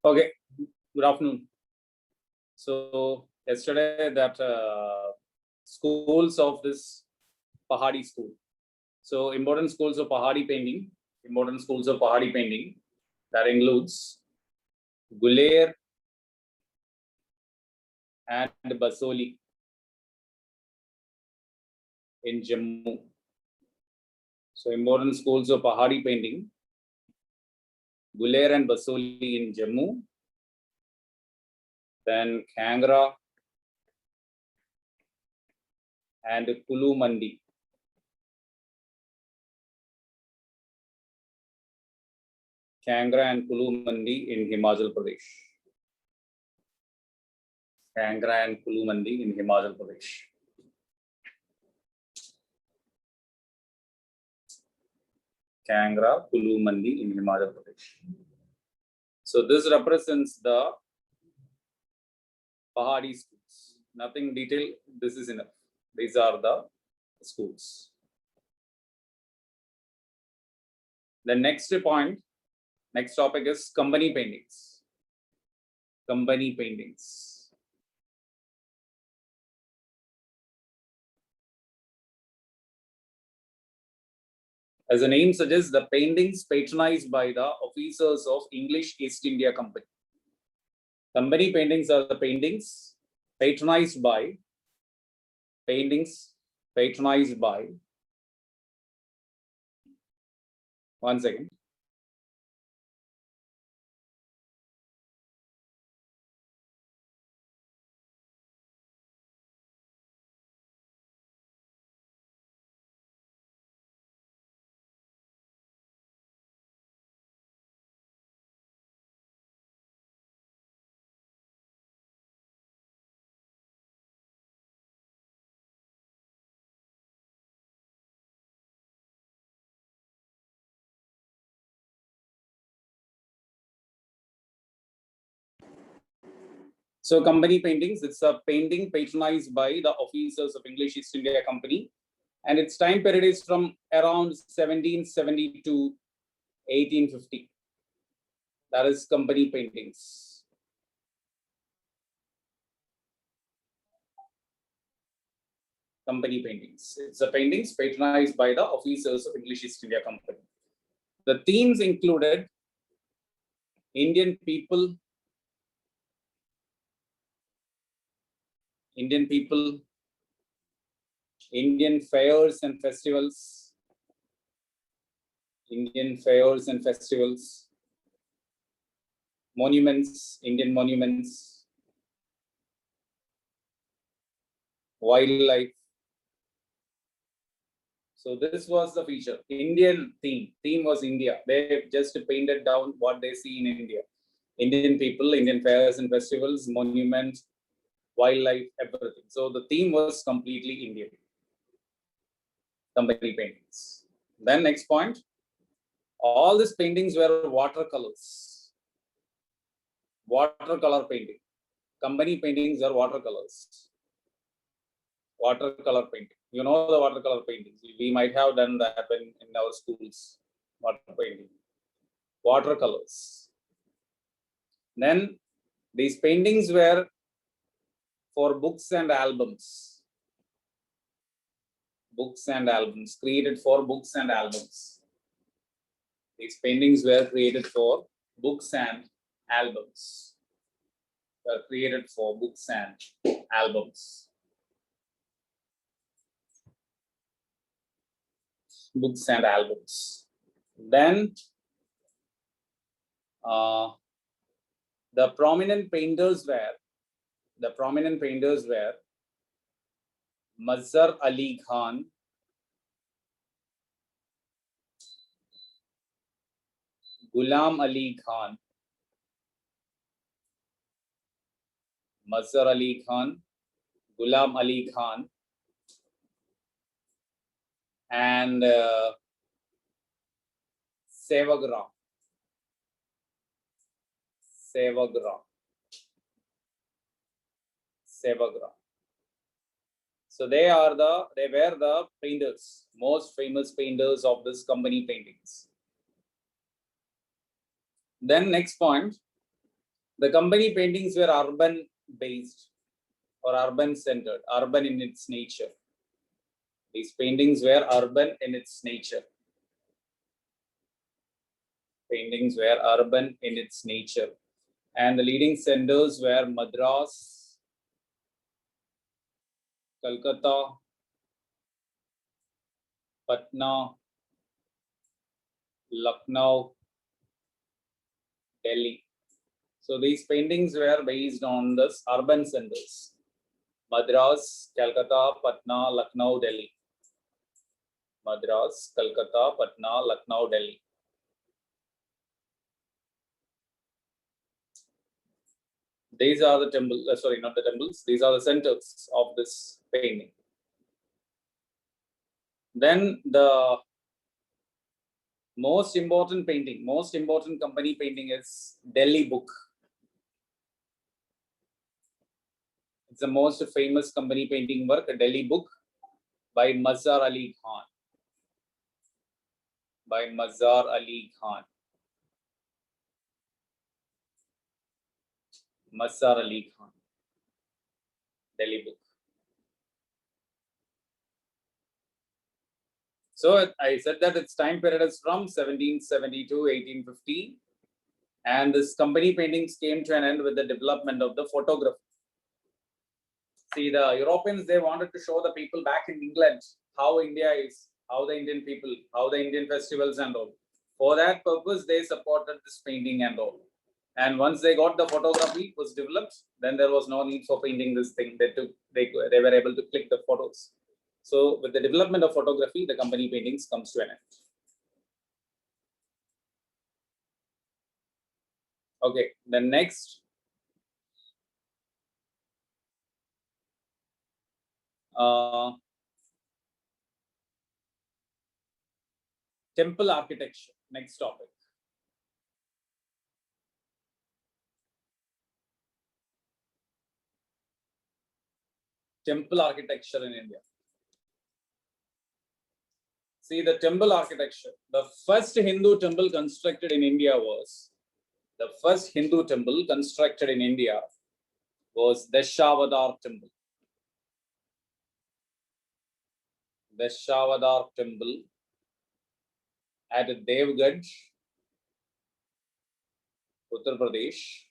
Okay, good afternoon. So yesterday that schools of this Pahadi school. So important schools of Pahadi painting, that includes Guler and Basoli in Jammu. So important schools of Pahadi painting, Guler and Basoli in Jammu, then Kangra and Kulu Mandi. Kangra and Kulu Mandi in Himachal Pradesh. Kangra and Kulu Mandi in Himachal Pradesh. Kangra, Kulu Mandi in Himachal Pradesh. So this represents the Pahadi schools. Nothing detail, this is enough. These are the schools. The next point, next topic is company paintings. Company paintings. As the name suggests, the paintings patronized by the officers of English East India Company. Company paintings are the paintings patronized by one second. So company paintings, it's a painting patronized by the officers of English East India Company. And its time period is from around 1770 to 1850. That is company paintings. Company paintings. It's a paintings patronized by the officers of English East India Company. The themes included Indian people, Indian fairs and festivals, monuments, Indian monuments, wildlife. So this was the feature. Indian theme. Theme was India. They just painted down what they see in India. Indian people, Indian fairs and festivals, monuments, wildlife, everything. So the theme was completely Indian. Company paintings. Then next point. All these paintings were watercolors. Watercolor painting. Company paintings are watercolors. Watercolor painting. You know the watercolor paintings. We might have done that in our schools. Water painting. Watercolors. Then these paintings were for books and albums. Created for books and albums. These paintings were created for books and albums. Books and albums. Then the prominent painters were Mazhar Ali Khan, Ghulam Ali Khan, Mazhar Ali Khan, Ghulam Ali Khan, and Sevagram. So they were the painters, most famous painters of this company paintings. Then next point, The company paintings were urban based or urban centered, urban in its nature. These paintings were urban in its nature. Paintings were urban in its nature. And the leading centers were Madras, Calcutta, Patna, Lucknow, Delhi. So these paintings were based on the urban centers. Madras, Calcutta, Patna, Lucknow, Delhi. Madras, Calcutta, Patna, Lucknow, Delhi. These are the temples, sorry, not the temples. These are the centers of this painting. Then the most important painting, most important company painting is Delhi Book. It's the most famous company painting work, Delhi Book by Mazhar Ali Khan. By Mazhar Ali Khan. Mazhar Ali Khan. Delhi Book. So I said that its time period is from 1770 to 1850. And this company paintings came to an end with the development of the photography. See, the Europeans, they wanted to show the people back in England how India is, how the Indian people, how the Indian festivals and all. For that purpose, they supported this painting and all. And once they got the photography was developed, then there was no need for painting this thing. They were able to click the photos. So with the development of photography, the company paintings comes to an end. Okay, the next temple architecture. Next topic. Temple architecture in India. See, the temple architecture. The first Hindu temple constructed in India was Dashavadar temple. Dashavadar temple at Devgad, Uttar Pradesh.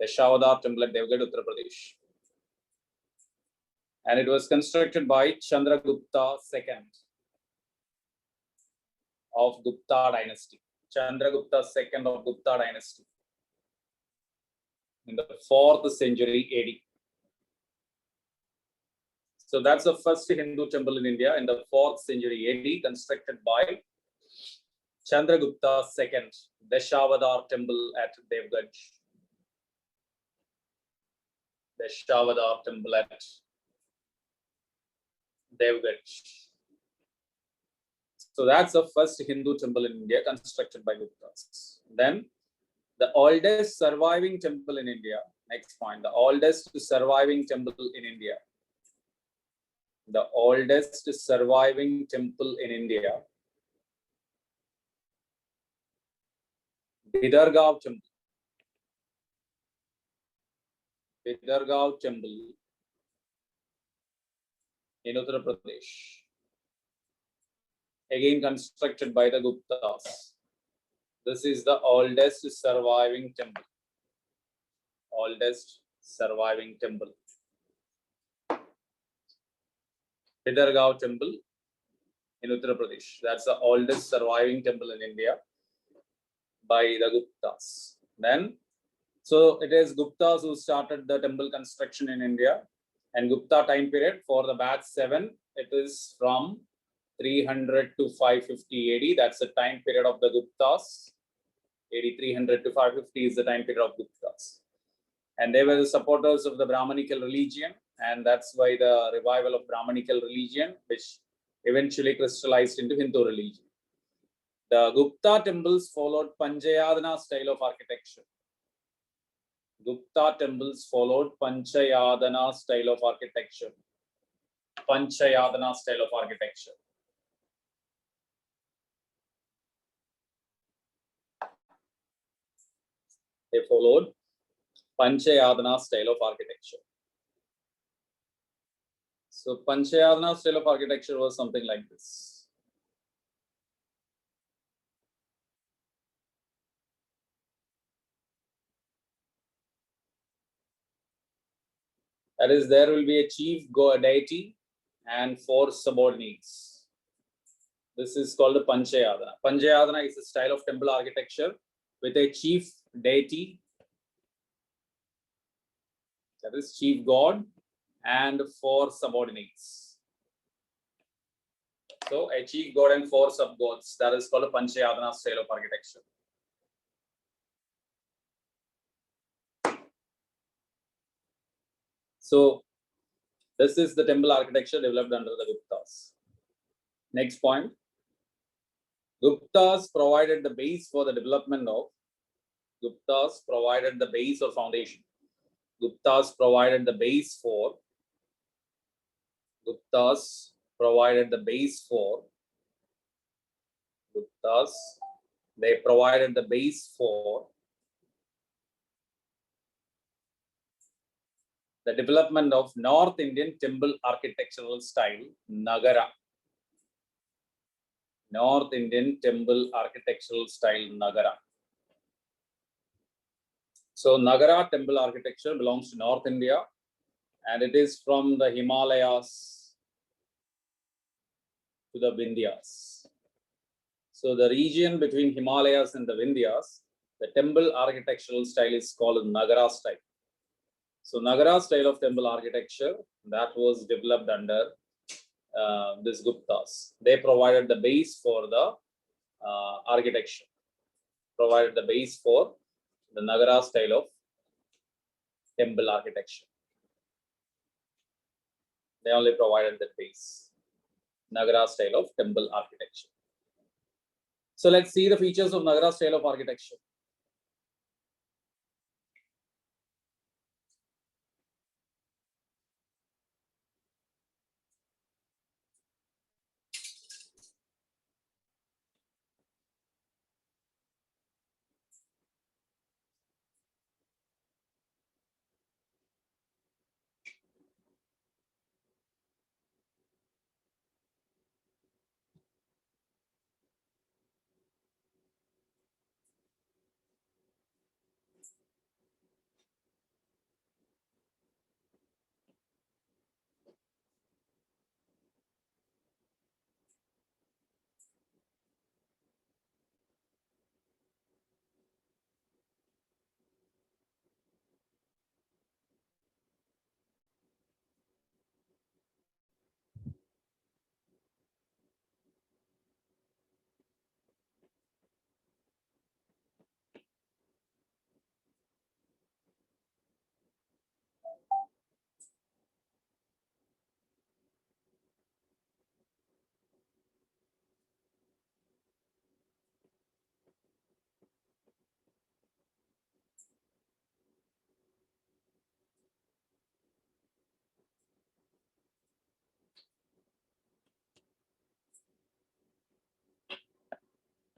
Dashavadar temple at Devgad, Uttar Pradesh. And it was constructed by Chandragupta II of Gupta dynasty. Chandragupta II of Gupta dynasty in the 4th century AD. So that's the first Hindu temple in India in the 4th century AD, constructed by Chandragupta II, Dashavadar temple at Devgad. Dashavadar temple at Devgad. So that's the first Hindu temple in India constructed by Guptas. Then the oldest surviving temple in India. Next point, the oldest surviving temple in India. The oldest surviving temple in India. Bidurgaon temple. Bidurgaon temple in Uttar Pradesh. Again constructed by the Guptas. This is the oldest surviving temple. Oldest surviving temple. Bidurgaon temple in Uttar Pradesh. That's the oldest surviving temple in India by the Guptas. Then, so it is Guptas who started the temple construction in India. And Gupta time period for the batch 7, it is from 300 to 550 AD. That's the time period of the Guptas. AD 300 to 550 is the time period of Guptas. And they were the supporters of the Brahmanical religion. And that's why the revival of Brahmanical religion, which eventually crystallized into Hindu religion. The Gupta temples followed Panchayatana style of architecture. Gupta temples followed Panchayatana style of architecture. Panchayatana style of architecture. They followed Panchayatana style of architecture. So Panchayatana style of architecture was something like this. That is, there will be a chief deity and 4 subordinates. This is called a Panchayatana. Panchayatana is a style of temple architecture with a chief deity, that is chief god, and 4 subordinates. So a chief god and 4 sub-gods, that is called a Panchayatana style of architecture. So this is the temple architecture developed under the Guptas. Next point. Guptas provided the base for the development of Guptas provided the base or foundation. Guptas provided the base for Guptas provided the base for Guptas. They provided the base for the development of North Indian temple architectural style, Nagara. North Indian temple architectural style, Nagara. So Nagara temple architecture belongs to North India, and it is from the Himalayas to the Vindhyas. So the region between Himalayas and the Vindhyas, the temple architectural style is called Nagara style. So Nagara style of temple architecture, that was developed under this Guptas. They provided the base for the architecture, provided the base for the Nagara style of temple architecture. They only provided the base, Nagara style of temple architecture. So let's see the features of Nagara style of architecture.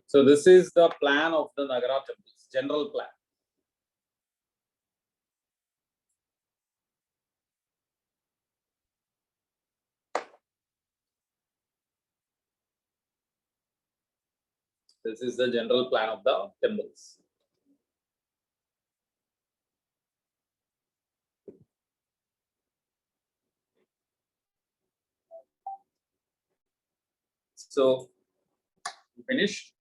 So this is the plan of the Nagara temples, general plan. This is the general plan of the temples. So finished.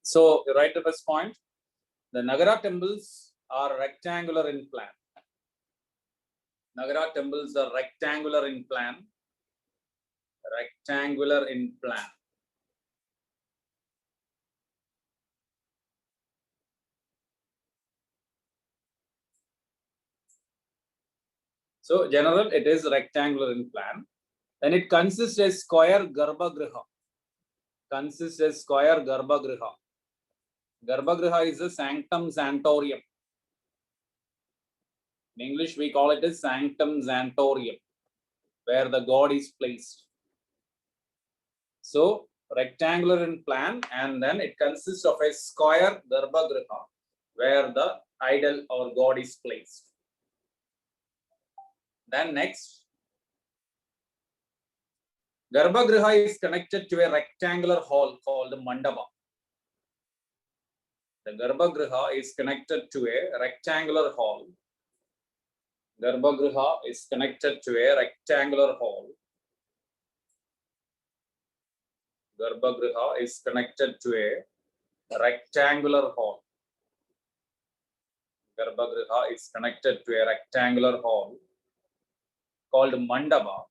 So right to this point, the Nagara temples are rectangular in plan. Nagara temples are rectangular in plan. Rectangular in plan. So general, it is rectangular in plan. Then it consists a square Garbhagriha. Consists a square Garbhagriha. Garbhagriha is a sanctum sanctorium. In English, we call it a sanctum sanctorium, where the god is placed. So rectangular in plan, and then it consists of a square Garbhagriha, where the idol or god is placed. Then next, Garbhagriha is connected to a rectangular hall called Mandapa. The Garbhagriha is connected to a rectangular hall. Garbhagriha is connected to a rectangular hall. Garbhagriha is connected to a rectangular hall. Garbhagriha is connected to a rectangular hall called Mandapa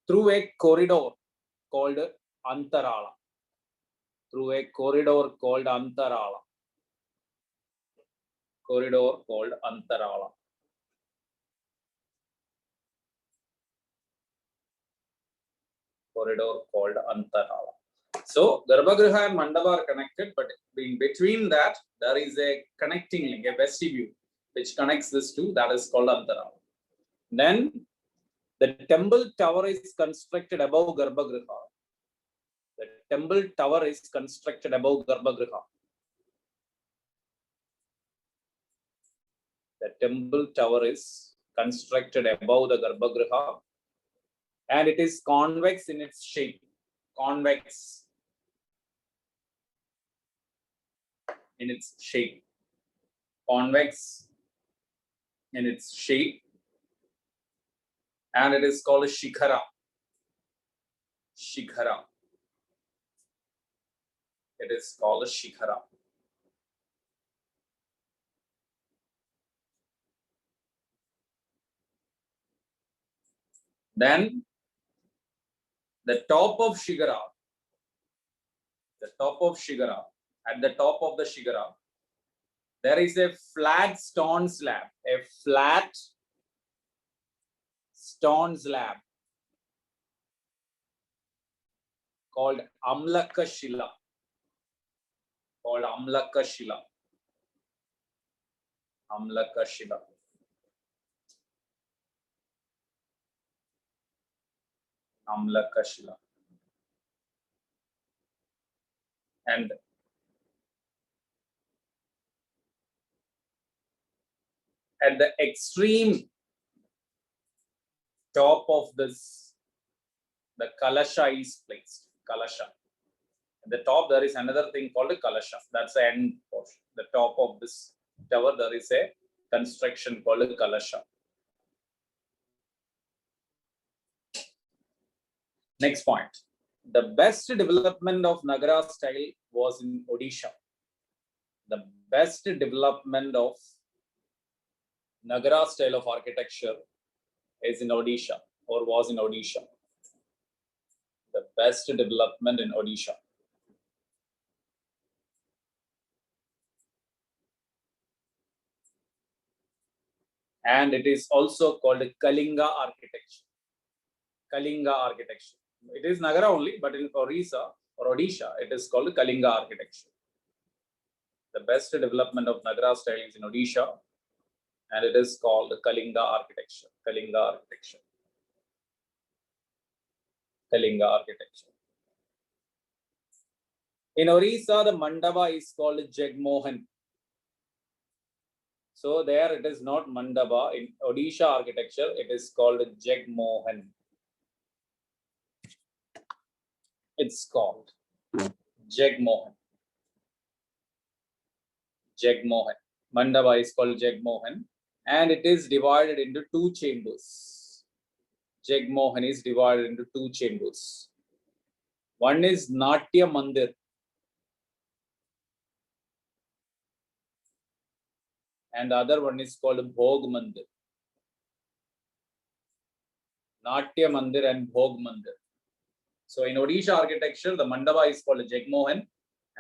through a corridor called Antarala. Through a corridor called Antarala. Corridor called Antarala. Corridor called Antarala. So Garbhagriha and Mandapa are connected, but in between that, there is a connecting link, a vestibule, which connects this two, that is called Antarala. Then the temple tower is constructed above Garbhagriha. The temple tower is constructed above Garbhagriha. The temple tower is constructed above the Garbhagriha, and it is convex in its shape. Convex in its shape. Convex in its shape, and it is called Shikhara. Shikhara. It is called Shikhara. Then the top of Shikhara, at the top of the Shikhara, there is a flat stone slab, a flat stone slab called Amlaka Shila. Called Amlaka Shila. Amlaka Shila. Amlaka Shila. And at the extreme top of this, the Kalasha is placed. Kalasha. At the top, there is another thing called a Kalasha. That's the end portion. The top of this tower, there is a construction called a Kalasha. Next point. The best development of Nagara style was in Odisha. The best development of Nagara style of architecture is in Odisha, or was in Odisha. The best development in Odisha. And it is also called Kalinga architecture. Kalinga architecture. It is Nagara only, but in Orissa or Odisha, it is called Kalinga architecture. The best development of Nagara style is in Odisha, and it is called Kalinga architecture. Kalinga architecture. Kalinga architecture. In Orissa, the Mandapa is called Jagmohan. So there it is not Mandapa. In Odisha architecture, it is called Jagmohan. It's called Jagmohan. Jagmohan. Mandapa is called Jagmohan, and it is divided into two chambers. Jagmohan is divided into two chambers. One is Natya Mandir, and the other one is called Bhog Mandir. Natya Mandir and Bhog Mandir. So in Odisha architecture, the Mandapa is called Jagmohan,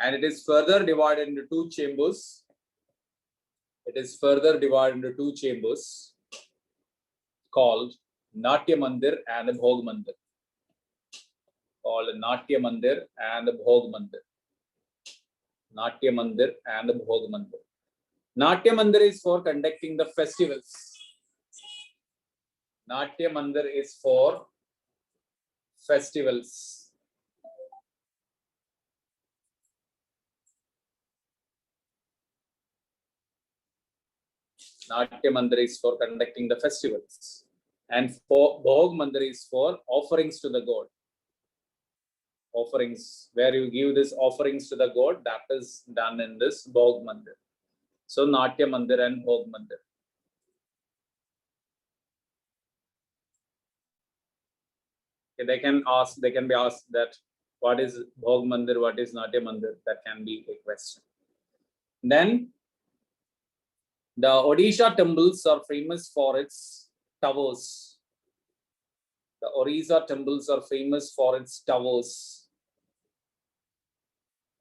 and it is further divided into two chambers. It is further divided into two chambers. called Natya Mandir and Bhog Mandir. Called Natya Mandir and Bhog Mandir. Natya Mandir and Bhog Mandir. Natya Mandir is for conducting the festivals. Natya Mandir is for festivals. Natya Mandir is for conducting the festivals. And for Bhog Mandir is for offerings to the god. Offerings, where you give this offerings to the god, that is done in this Bhog Mandir. So Natya Mandir and Bhog Mandir. They can be asked that what is Bhog Mandir, what is Natya Mandir? That can be a question. Then the Odisha temples are famous for its towers. The Orissa temples are famous for its towers.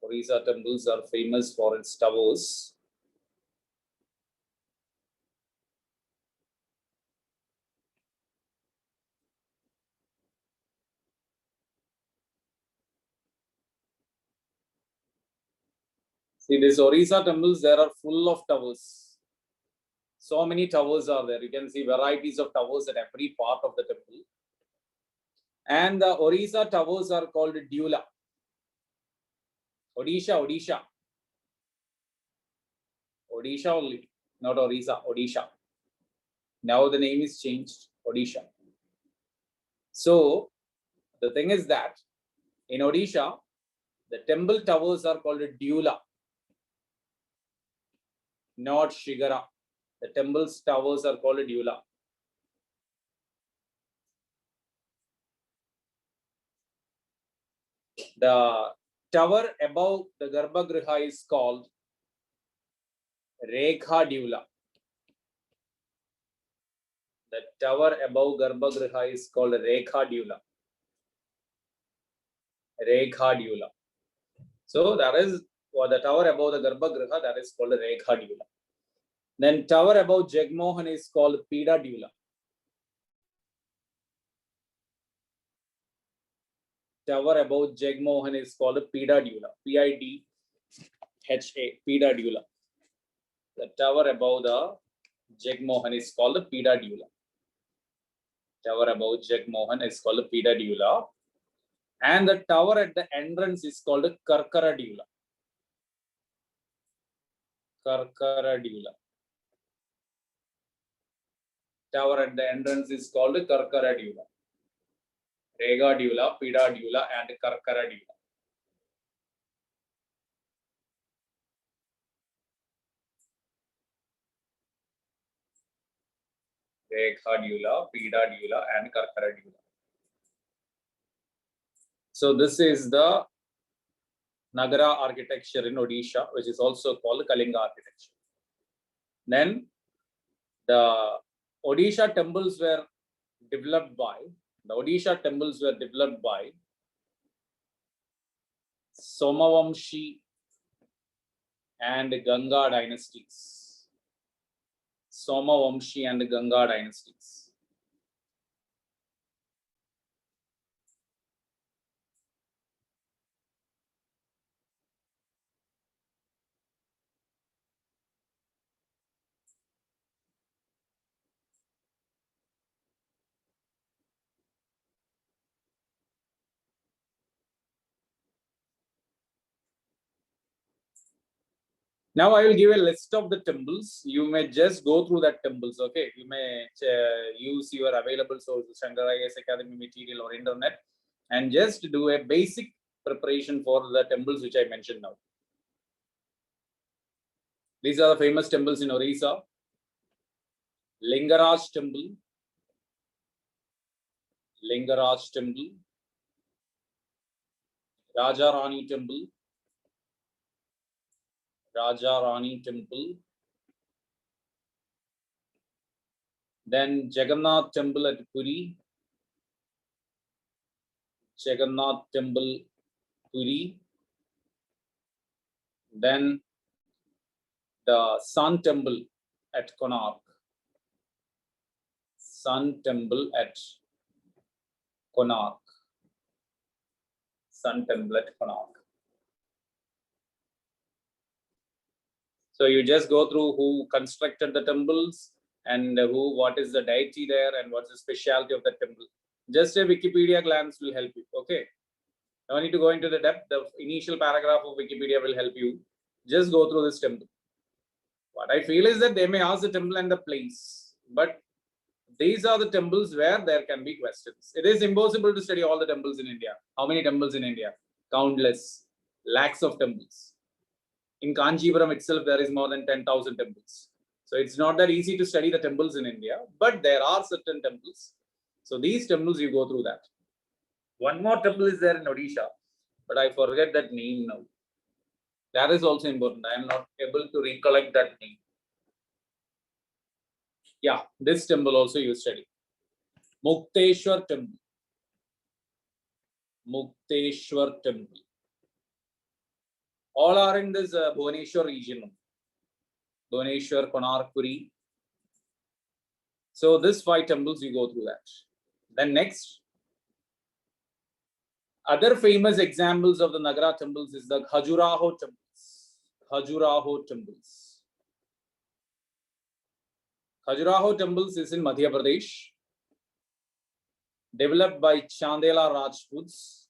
Orissa temples are famous for its towers. See, these Orissa temples, there are full of towers. So many towers are there. You can see varieties of towers at every part of the temple. And the Orissa towers are called Dula. Odisha. Odisha only, not Orissa, Odisha. Now the name is changed, Odisha. So the thing is that in Odisha, the temple towers are called Dula, not Shigara. The temple's towers are called Dula. The tower above the Garbhagriha is called Rekha Dula. The tower above Garbhagriha is called Rekha Dula. Rekha Dula. So that is what the tower above the Garbhagriha, that is called Rekha Dula. Then tower above Jagmohan is called Pida Dula. Tower above Jagmohan is called Pida Dula. P-I-D-H-A, Pida Dula. The tower above the Jagmohan is called Pida Dula. Tower above Jagmohan is called Pida Dula. And the tower at the entrance is called Karkara Dula. Karkara Dula. Tower at the entrance is called Karkara Dula. Rega Dula, Pida Dula, and Karkara Dula. Rekha Dula, Pida Dula, and Karkara Dula. So this is the Nagara architecture in Odisha, which is also called Kalinga architecture. Then the Odisha temples were developed by Somavamshi and Ganga dynasties. Somavamshi and Ganga dynasties. Now I will give a list of the temples. You may just go through that temples, okay? You may use your available sources, Shankara IAS Academy material or internet, and just do a basic preparation for the temples which I mentioned now. These are the famous temples in Orissa. Lingaraj Temple, Raja Rani Temple, then Jagannath Temple at Puri, then the Sun Temple at Konark, Sun Temple at Konark. Sun Temple at Konark. So you just go through who constructed the temples and what is the deity there and what's the specialty of the temple. Just a Wikipedia glance will help you. Okay. No need to go into the depth. The initial paragraph of Wikipedia will help you. Just go through this temple. What I feel is that they may ask the temple and the place, but these are the temples where there can be questions. It is impossible to study all the temples in India. How many temples in India? Countless, lakhs of temples. In Kanchipuram itself, there is more than 10,000 temples. So it's not that easy to study the temples in India, but there are certain temples. So these temples, you go through that. One more temple is there in Odisha, but I forget that name now. That is also important. I am not able to recollect that name. Yeah, this temple also you study. Mukteshwar Temple. Mukteshwar Temple. All are in this Bhubaneswar region. Bhubaneswar, Konark, Puri. So this 5 temples, you go through that. Then next, other famous examples of the Nagara temples is the Khajuraho temples. Khajuraho temples. Khajuraho temples is in Madhya Pradesh. Developed by Chandela Rajputs.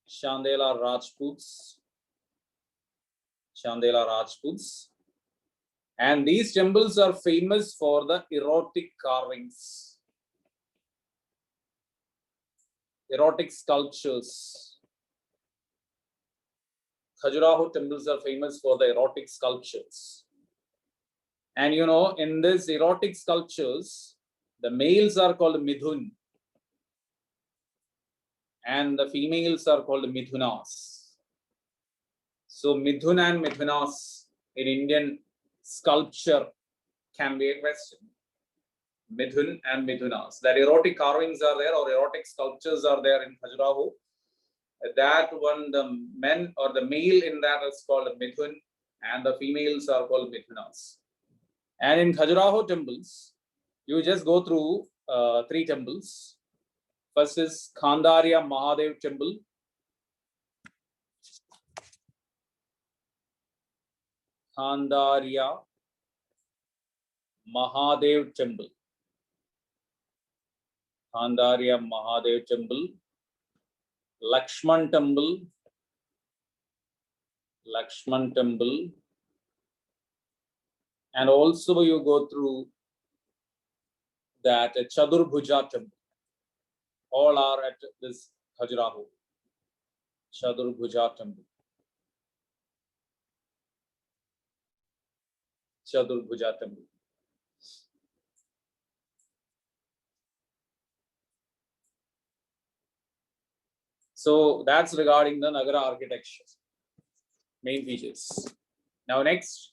Chandela Rajputs. Chandela Rajputs. And these temples are famous for the erotic carvings, erotic sculptures. Khajuraho temples are famous for the erotic sculptures. And you know, in these erotic sculptures, the males are called Midhun and the females are called Midhunas. So Midhun and Midhunas in Indian sculpture can be a question. Midhun and Midhunas. That erotic carvings are there or erotic sculptures are there in Khajuraho. That one, the men or the male in that is called Midhun and the females are called Midhunas. And in Khajuraho temples, you just go through 3 temples. First is Khandarya Mahadev Temple. Khandarya Mahadev Temple. Khandarya Mahadev Temple. Lakshman Temple. Lakshman Temple. And also you go through that Chadurbhuja Temple. All are at this Khajuraho. Chadurbhuja Temple. Chadurbhuja Temple. So that's regarding the Nagara architecture, main features. Now next,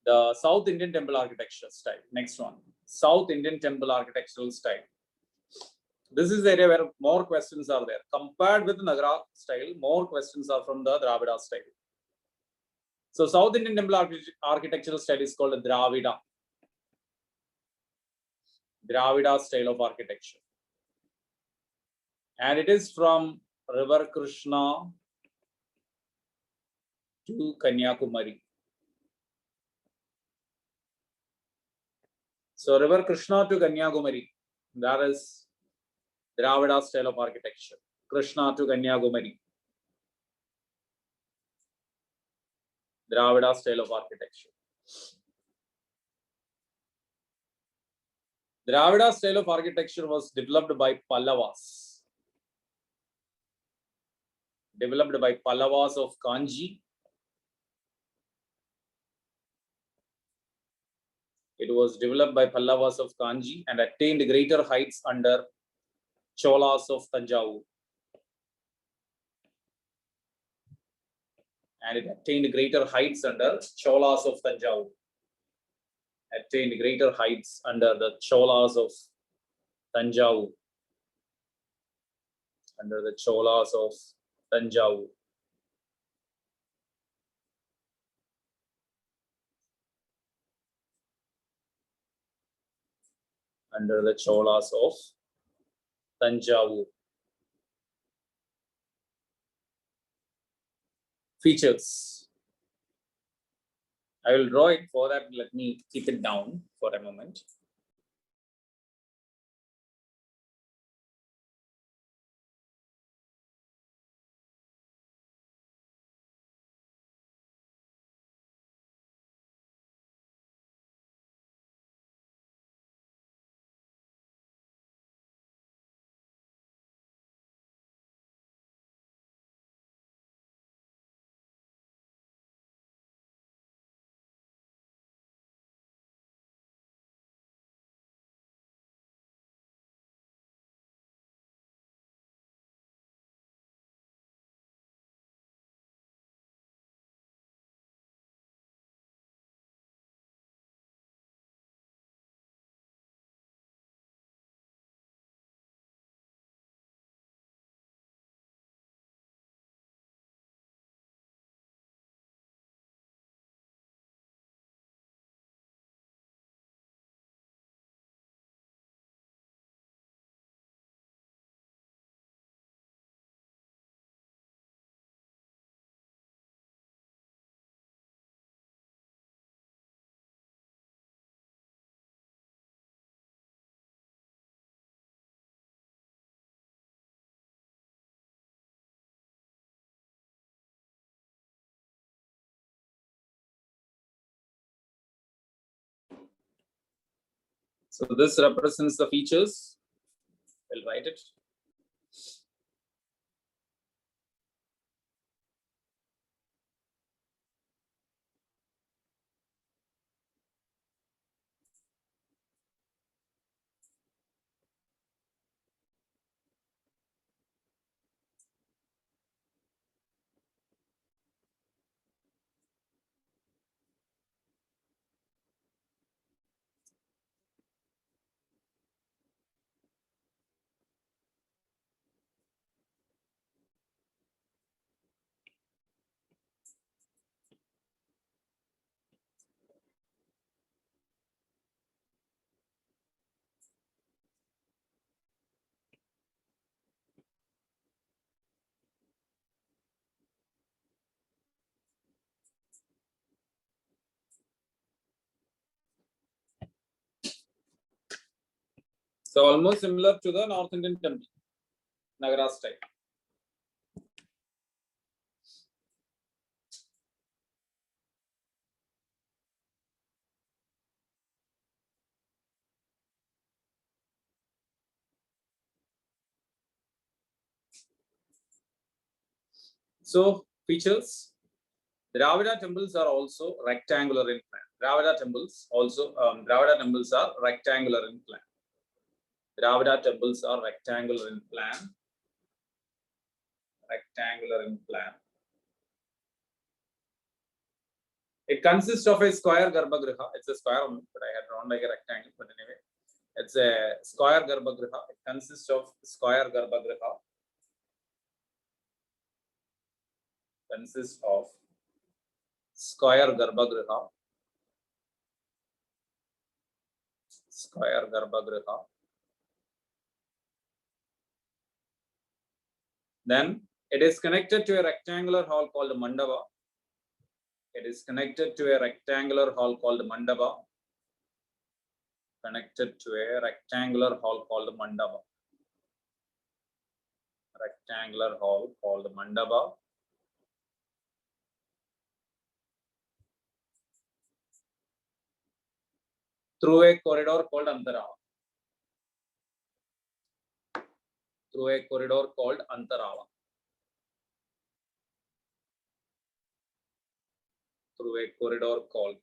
the South Indian temple architecture style. Next one, South Indian temple architectural style. This is the area where more questions are there. Compared with the Nagara style, more questions are from the Dravida style. So South Indian temple architectural style is called Dravida. Dravida style of architecture. And it is from River Krishna to Kanyakumari. So River Krishna to Kanyakumari, that is Dravida style of architecture. Krishna to Kanyakumari. Dravida style of architecture. Dravida style of architecture was developed by Pallavas. Developed by Pallavas of Kanji. It was developed by Pallavas of Kanji and attained greater heights under Cholas of Tanjavur. And it attained greater heights under Cholas of Tanjavur. Attained greater heights under the Cholas of Tanjavur. Under the Cholas of Tanjavur. under the Cholas of Tanjavur. Features. I will draw it. For that, let me keep it down for a moment. So this represents the features. I'll write it. So almost similar to the North Indian temple, Nagara style. So features. Dravida temples are also rectangular in plan. Dravida temples are rectangular in plan. Dravida temples are rectangular in plan. Rectangular in plan. It consists of a square Garbhagriha. It's a square, but I had drawn like a rectangle. But anyway, it's a square Garbhagriha. It consists of square Garbhagriha. Consists of square Garbhagriha. Square Garbhagriha. Then it is connected to a rectangular hall called Mandapa. It is connected to a rectangular hall called Mandapa. Connected to a rectangular hall called Mandapa. Rectangular hall called Mandapa. Through a corridor called Antarala. Through a corridor called Antarala. Through a corridor called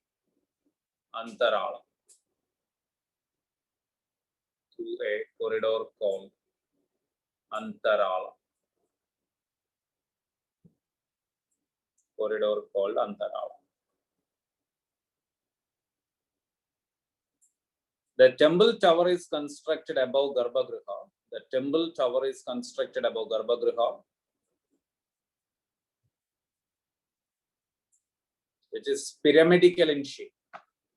Antarala. Through a corridor called Antarala. Corridor called Antarala. The temple tower is constructed above Garbhagriha. The temple tower is constructed above Garbhagriha, which is pyramidal in shape.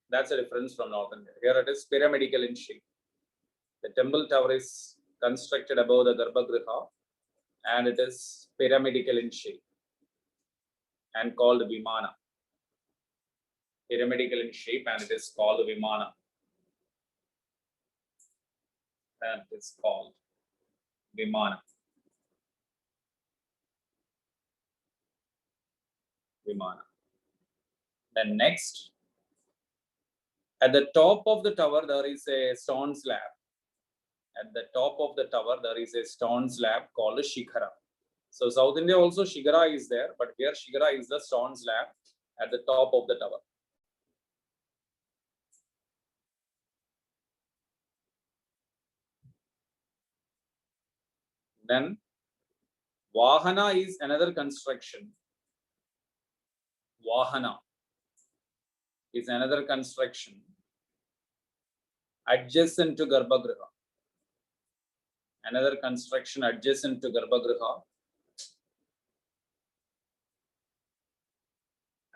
That's a difference from North India. Here it is pyramidal in shape. The temple tower is constructed above the Garbhagriha and it is pyramidal in shape and called Vimana. Pyramidal in shape and it is called Vimana. And it's called Vimana. Vimana. Then next, at the top of the tower, there is a stone slab. At the top of the tower, there is a stone slab called a Shikhara. So South India also Shikhara is there, but here Shikhara is the stone slab at the top of the tower. Then Vahana is another construction. Vahana is another construction adjacent to Garbhagriha. Another construction adjacent to Garbhagriha.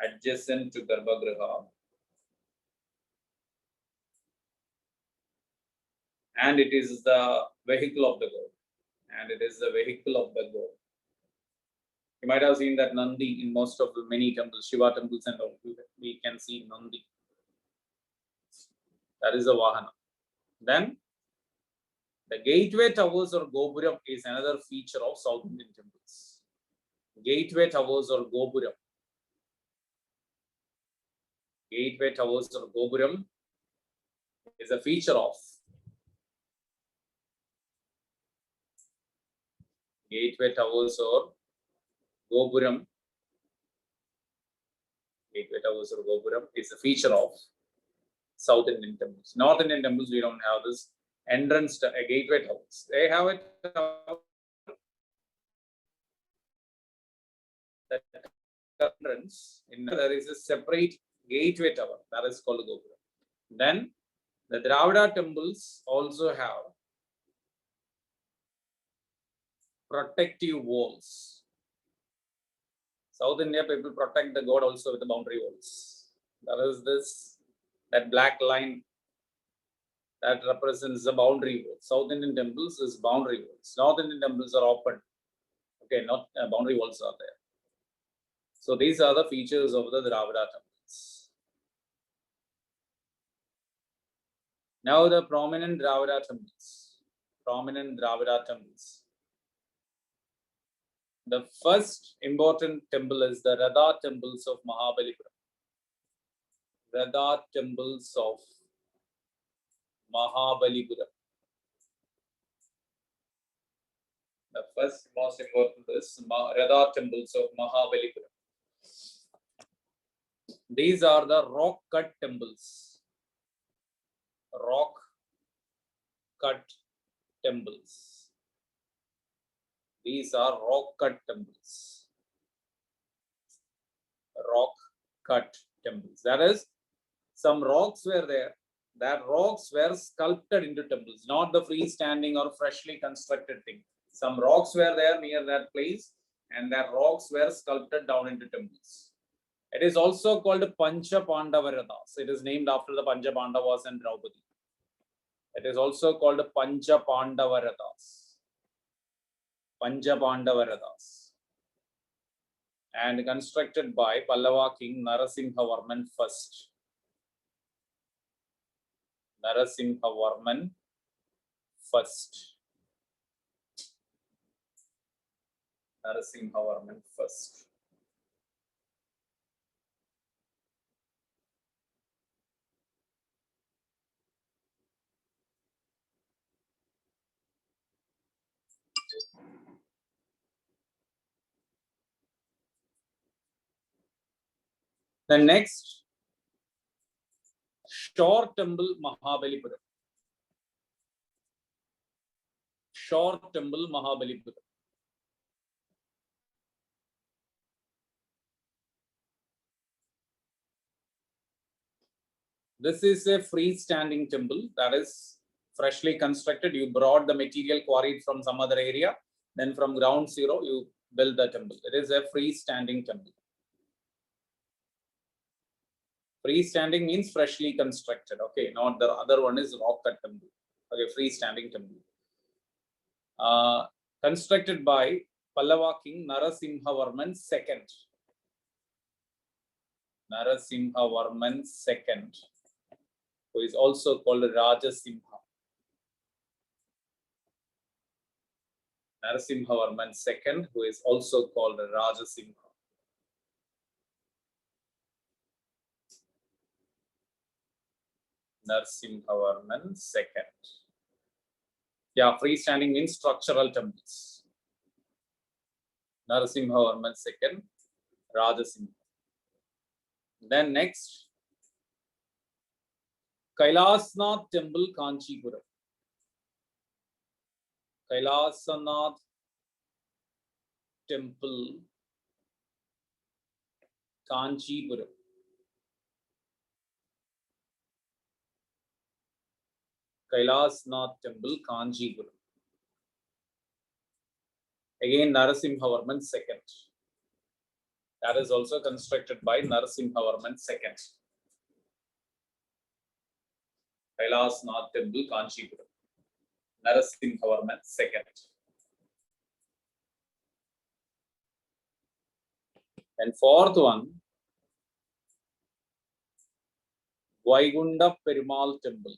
Adjacent to Garbhagriha. And it is the vehicle of the god. And it is the vehicle of the god. You might have seen that Nandi in most of the many temples, Shiva temples and all. We can see Nandi. That is the Vahana. Then the gateway towers or Gopuram is another feature of South Indian temples. Gateway towers or Gopuram. Gateway towers or Gopuram is a feature of gateway towers or Gopuram. Gateway towers or Gopuram is a feature of South Indian temples. North Indian temples, we don't have this entrance to a gateway towers. They have it. The entrance in there is a separate gateway tower that is called Gopuram. Then the Dravida temples also have protective walls. South India people protect the god also with the boundary walls. That is that black line that represents the boundary wall. South Indian temples is boundary walls. North Indian temples are open. Okay, not boundary walls are there. So these are the features of the Dravida temples. Now the prominent Dravida temples. Prominent Dravida temples. The first important temple is the Radha temples of Mahabalipuram. Radha temples of Mahabalipuram. The first most important is Radha temples of Mahabalipuram. These are the rock cut temples. Rock cut temples. These are rock cut temples. Rock cut temples. That is, some rocks were there. That rocks were sculpted into temples, not the freestanding or freshly constructed thing. Some rocks were there near that place, and that rocks were sculpted down into temples. It is also called Pancha Pandavarathas. It is named after the Pancha Pandavas and Draupadi. It is also called Pancha Pandavarathas. Pancha Pandavarathas. And constructed by Pallava king Narasimhavarman first. Narasimhavarman first. Narasimhavarman first. The next, Shore Temple Mahabalipuram. Shore Temple Mahabalipuram. This is a freestanding temple that is freshly constructed. You brought the material quarried from some other area. Then from ground zero, you build the temple. It is a freestanding temple. Freestanding means freshly constructed. Okay, not the other one is rock cut temple. Okay, freestanding temple. Constructed by Pallava King Narasimhavarman II. Narasimhavarman II, who is also called Rajasimha. Narasimhavarman II, who is also called Rajasimha. Narasimhavarman II. Yeah, freestanding means structural temples. Narasimhavarman II, Rajasimha. Then next, Kailasnath Temple, Kanchipuram. Kailasnath Temple, Kanchipuram. Kailasnath Temple, Kanchipuram. Again, Narasimhavarman II. That is also constructed by Narasimhavarman II. Kailasnath Temple, Kanchipuram. Narasimhavarman II. And fourth one, Vaigunda Perumal Temple.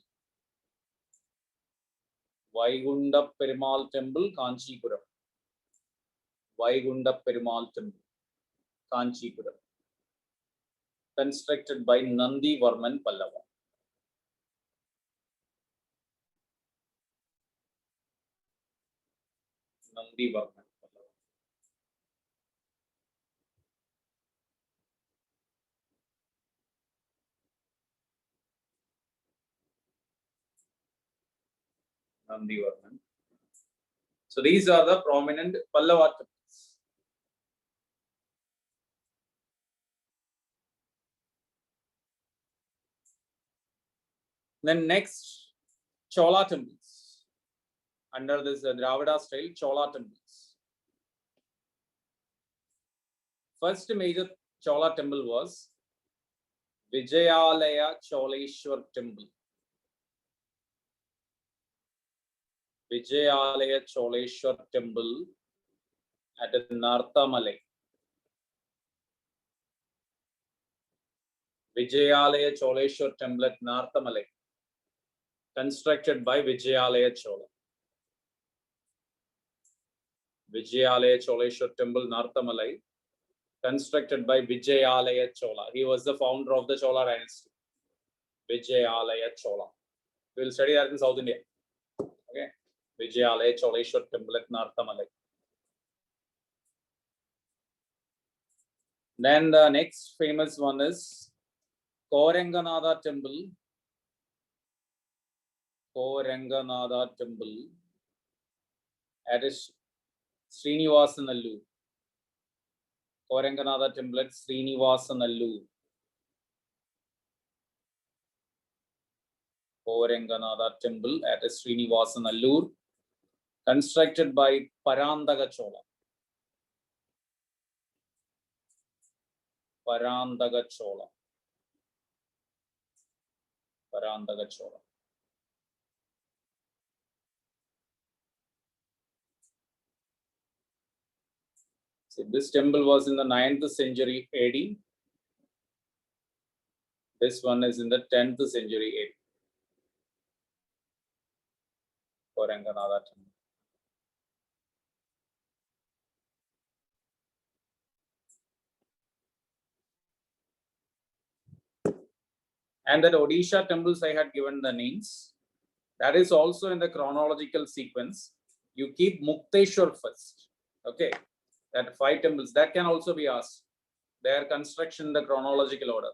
Vaigunda Perumal Temple, Kanchipuram. Vaigunda Perumal Temple, Kanchipuram. Constructed by Nandi Varman Pallava. Nandi Varman Pallava. Nandi Varman. So these are the prominent Pallava temples. Then next, Chola temples. Under this Dravida style, Chola temples. First major Chola temple was Vijayalaya Choleshwar Temple. Vijayalaya Choleshwar Temple at Narthamalai. Vijayalaya Choleshwar Temple at Narthamalai. Constructed by Vijayalaya Chola. Vijayalaya Choleshwar Temple, Narthamalai. Constructed by Vijayalaya Chola. He was the founder of the Chola dynasty. Vijayalaya Chola. We will study that in South India. Okay. Vijayalaya Choleshwar Temple at Narthamalai. Then the next famous one is Koranganada Temple. Koranganada Temple at Srinivasanallur. Koranganada Temple at Srinivasanallur. Koranganada Temple at Srinivasanallur. Constructed by Parandaga Chola. Parandaga Chola. Parandaga Chola. So this temple was in the 9th century AD. This one is in the 10th century AD. Koranganada Temple. And that Odisha temples I had given the names. That is also in the chronological sequence. You keep Mukteshwar first. Okay. That 5 temples, that can also be asked. Their construction in the chronological order.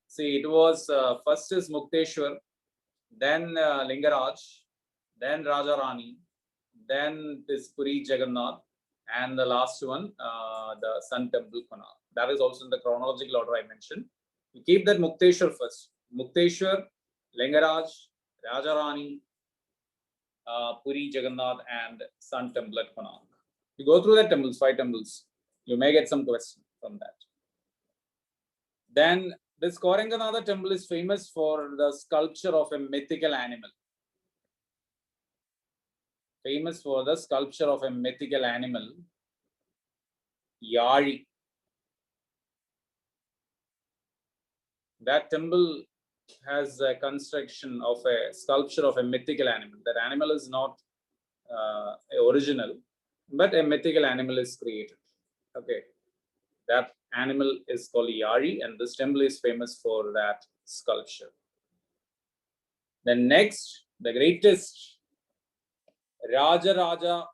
See, it was first is Mukteshwar, then Lingaraj, then Rajarani, then this Puri Jagannath, and the last one, the Sun Temple Konark. That is also in the chronological order I mentioned. You keep that Mukteshwar first. Mukteshwar, Lingaraj, Rajarani, Puri Jagannath, and Sun Temple at Konark. You go through the temples, 5 temples. You may get some question from that. Then this Koranganada temple is famous for the sculpture of a mythical animal. famous for the sculpture of a mythical animal, Yari. That temple has a construction of a sculpture of a mythical animal. That animal is not original, but a mythical animal is created. Okay, that animal is called Yari, and this temple is famous for that sculpture. Then next, the greatest Raja,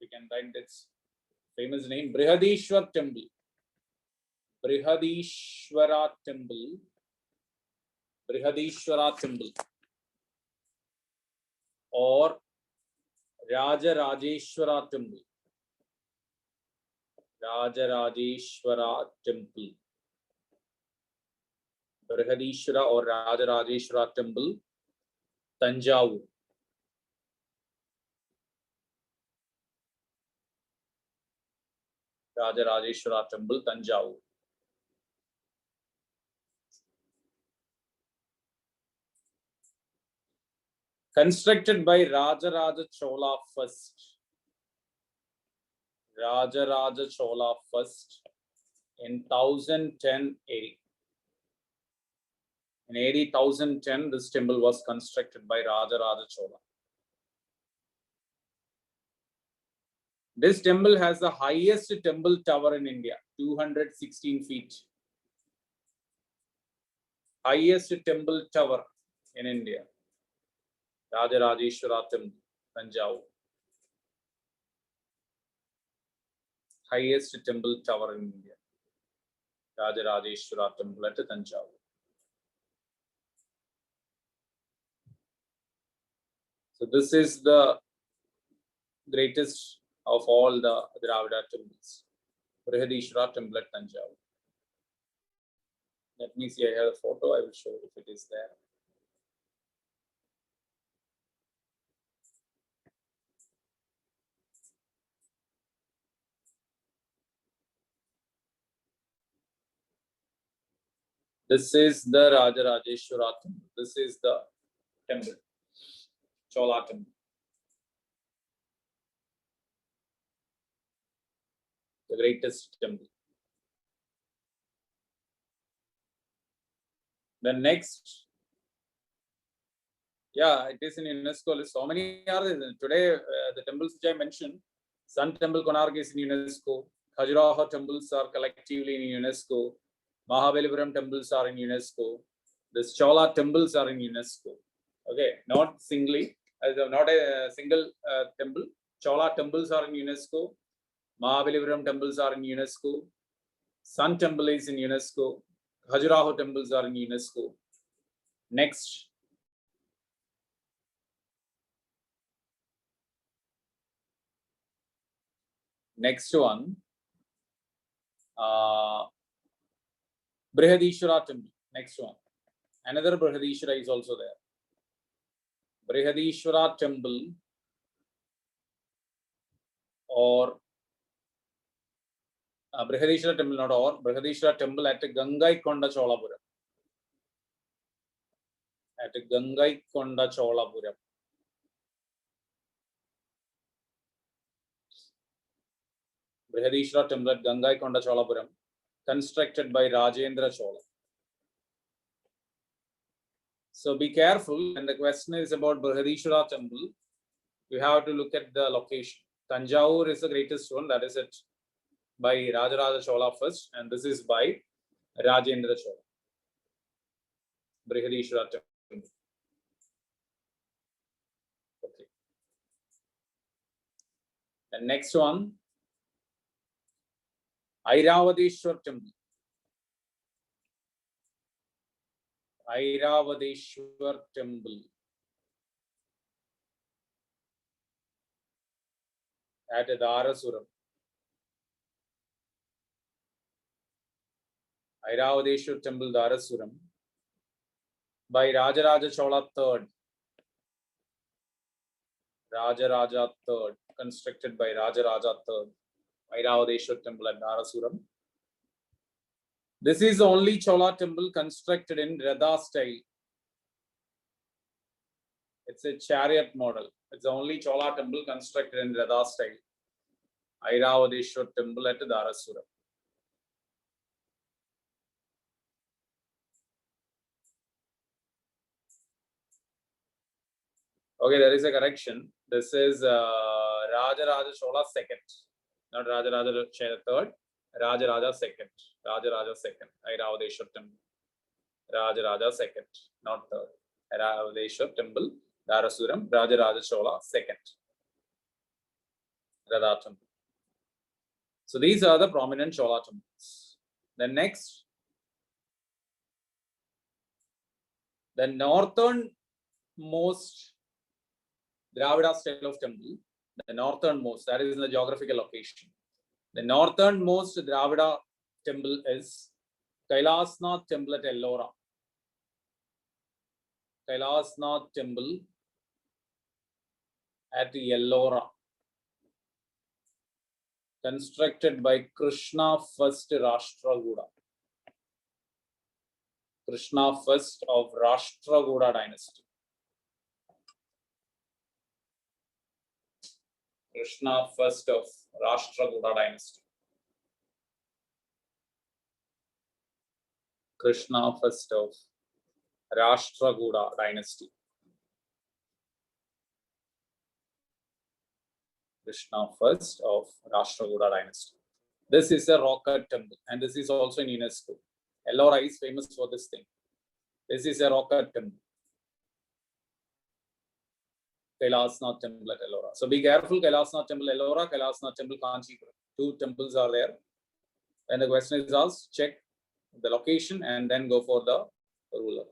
we can write its famous name, Brihadishwar Temple. Brihadishwara Temple. Brihadishwara Temple. Or Rajarajeshwara Temple. Rajarajeshwara Temple. Brihadishwara or Rajarajeshwara Temple, Tanjavur. Rajarajeshwara Temple, Tanjavur. Constructed by Rajaraja Chola first. Rajaraja Chola first in 1010 AD. In AD 1010, this temple was constructed by Rajaraja Chola. This temple has the highest temple tower in India, 216 feet. Highest temple tower in India. Rajarajeshwara Temple, Tanjavur. Highest temple tower in India. Rajarajeshwara Temple at Tanjavur. So this is the greatest of all the Dravida temples. Brihadishwara Temple at Tanjavur. Let me see, I have a photo, I will show if it is there. This is the Rajarajeshwara Temple. This is the temple, Chola Temple. The greatest temple. The next, yeah, it is in UNESCO list. So many are there. Today, the temples which I mentioned, Sun Temple, Konark is in UNESCO. Khajuraho temples are collectively in UNESCO. Mahabalipuram temples are in UNESCO. The Chola temples are in UNESCO. Okay, not singly, not a single temple. Chola temples are in UNESCO. Mahabalipuram temples are in UNESCO. Sun Temple is in UNESCO. Khajuraho temples are in UNESCO. Next. Next one. Brihadishwara Temple. Next one. Another Brihadishwara is also there. Brihadishwara Temple or Brihadishwara Temple, not or Brihadishwara Temple at Gangaikonda Cholapuram. At Gangaikonda Cholapuram. Brihadishwara Temple at Gangaikonda Cholapuram, constructed by Rajendra Chola. So be careful when the question is about Brihadishwara Temple, you have to look at the location. Tanjavur is the greatest one, that is it by Rajaraja Chola first, and this is by Rajendra Chola. Brihadishwara Temple. Okay. The next one, Airavadeshwar Temple. Airavadeshwar Temple at Dharasuram. Airavadeshwar Temple, Dharasuram by Rajaraja Chola III. Rajaraja III, constructed by Rajaraja III. Airavadeshwar Temple at Dharasuram. This is the only Chola temple constructed in Radha style. It's a chariot model. It's the only Chola temple constructed in Radha style. Airavadeshwar temple at Dharasuram. Okay, there is a correction. This is Rajaraja Chola second, not Rajaraja third. Rajaraja second. Rajaraja second. Airavadeshwar temple. Rajaraja second, not third. Airavadeshwar temple, Dharasuram. Rajaraja Chola second. Radha temple. So these are the prominent Chola temples. Then next, the northernmost Dravida style of temple, the northernmost, that is in the geographical location. The northernmost Dravida temple is Kailasnath temple at Ellora. Kailasnath temple at Ellora. Constructed by Krishna first Rashtrakuta. Krishna first of Rashtrakuta dynasty. Krishna first of Rashtrakuta dynasty. Krishna first of Rashtrakuta dynasty. Krishna first of Rashtrakuta dynasty. This is a rock cut temple, and this is also in UNESCO. Ellora is famous for this thing. This is a rock cut temple. Kailasnath temple at Ellora. So be careful, Kailasnath temple Ellora, Kailasnath temple Kanchipuram. Two temples are there. When the question is asked, check the location and then go for the ruler.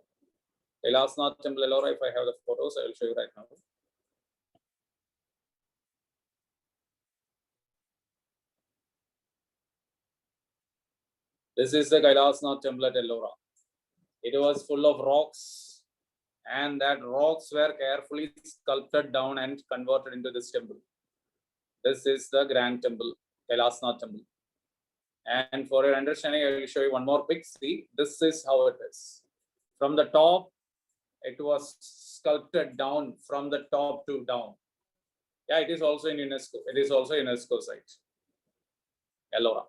Kailasnath temple Ellora, if I have the photos, I will show you right now. This is the Kailasnath temple at Ellora. It was full of rocks, and that rocks were carefully sculpted down and converted into this temple. This is the grand temple, Kailasnath temple. And for your understanding, I will show you one more pic. See, this is how it is. From the top, it was sculpted down from the top to down. Yeah, it is also in UNESCO. It is also UNESCO site. Ellora.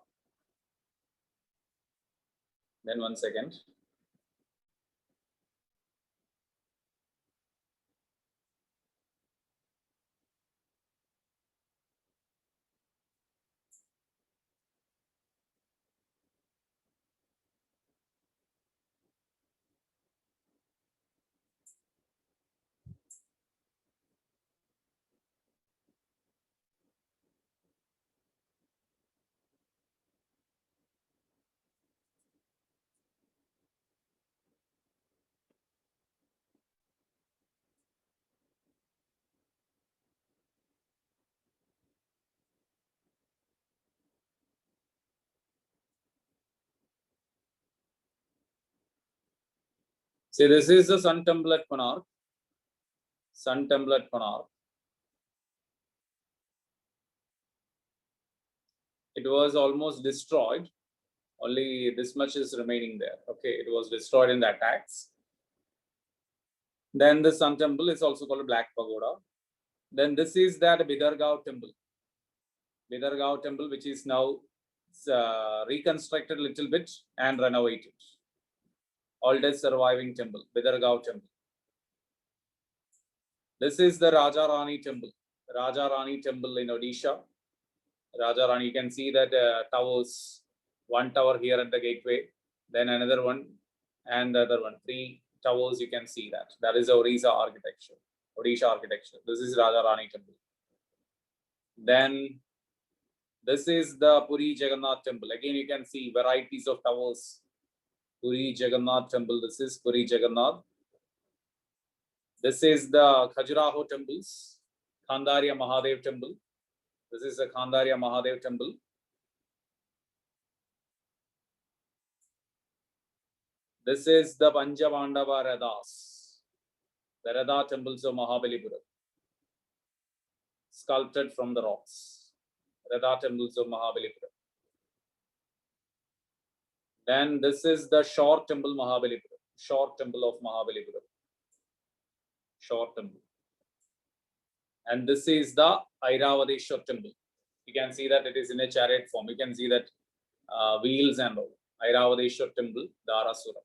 Then 1 second. See, this is the Sun Temple at Konark. Sun Temple at Konark. It was almost destroyed. Only this much is remaining there. Okay, it was destroyed in the attacks. Then the Sun Temple is also called Black Pagoda. Then this is that Bidhargaon Temple. Bidhargaon Temple, which is now reconstructed a little bit and renovated. Oldest surviving temple, Bidhargaon Temple. This is the Raja Rani Temple. Raja Rani Temple in Odisha. Raja Rani, you can see that towers. One tower here at the gateway, then another one, and the other one. 3 towers, you can see that. That is the Odisha architecture. This is Raja Rani Temple. Then this is the Puri Jagannath Temple. Again, you can see varieties of towers. Puri Jagannath Temple. This is Puri Jagannath. This is the Khajuraho temples. Khandaria Mahadev Temple. This is the Khandaria Mahadev Temple. This is the Panchavandava Radhas, the Radha temples of Mahabalipuram, sculpted from the rocks. Radha temples of Mahabalipuram. Then this is the Shore Temple Mahabalipuram, Shore Temple of Mahabalipuram. Shore Temple. And this is the Airavadeshwar temple. You can see that it is in a chariot form. You can see that wheels and all. Airavadeshwar temple, Dharasura.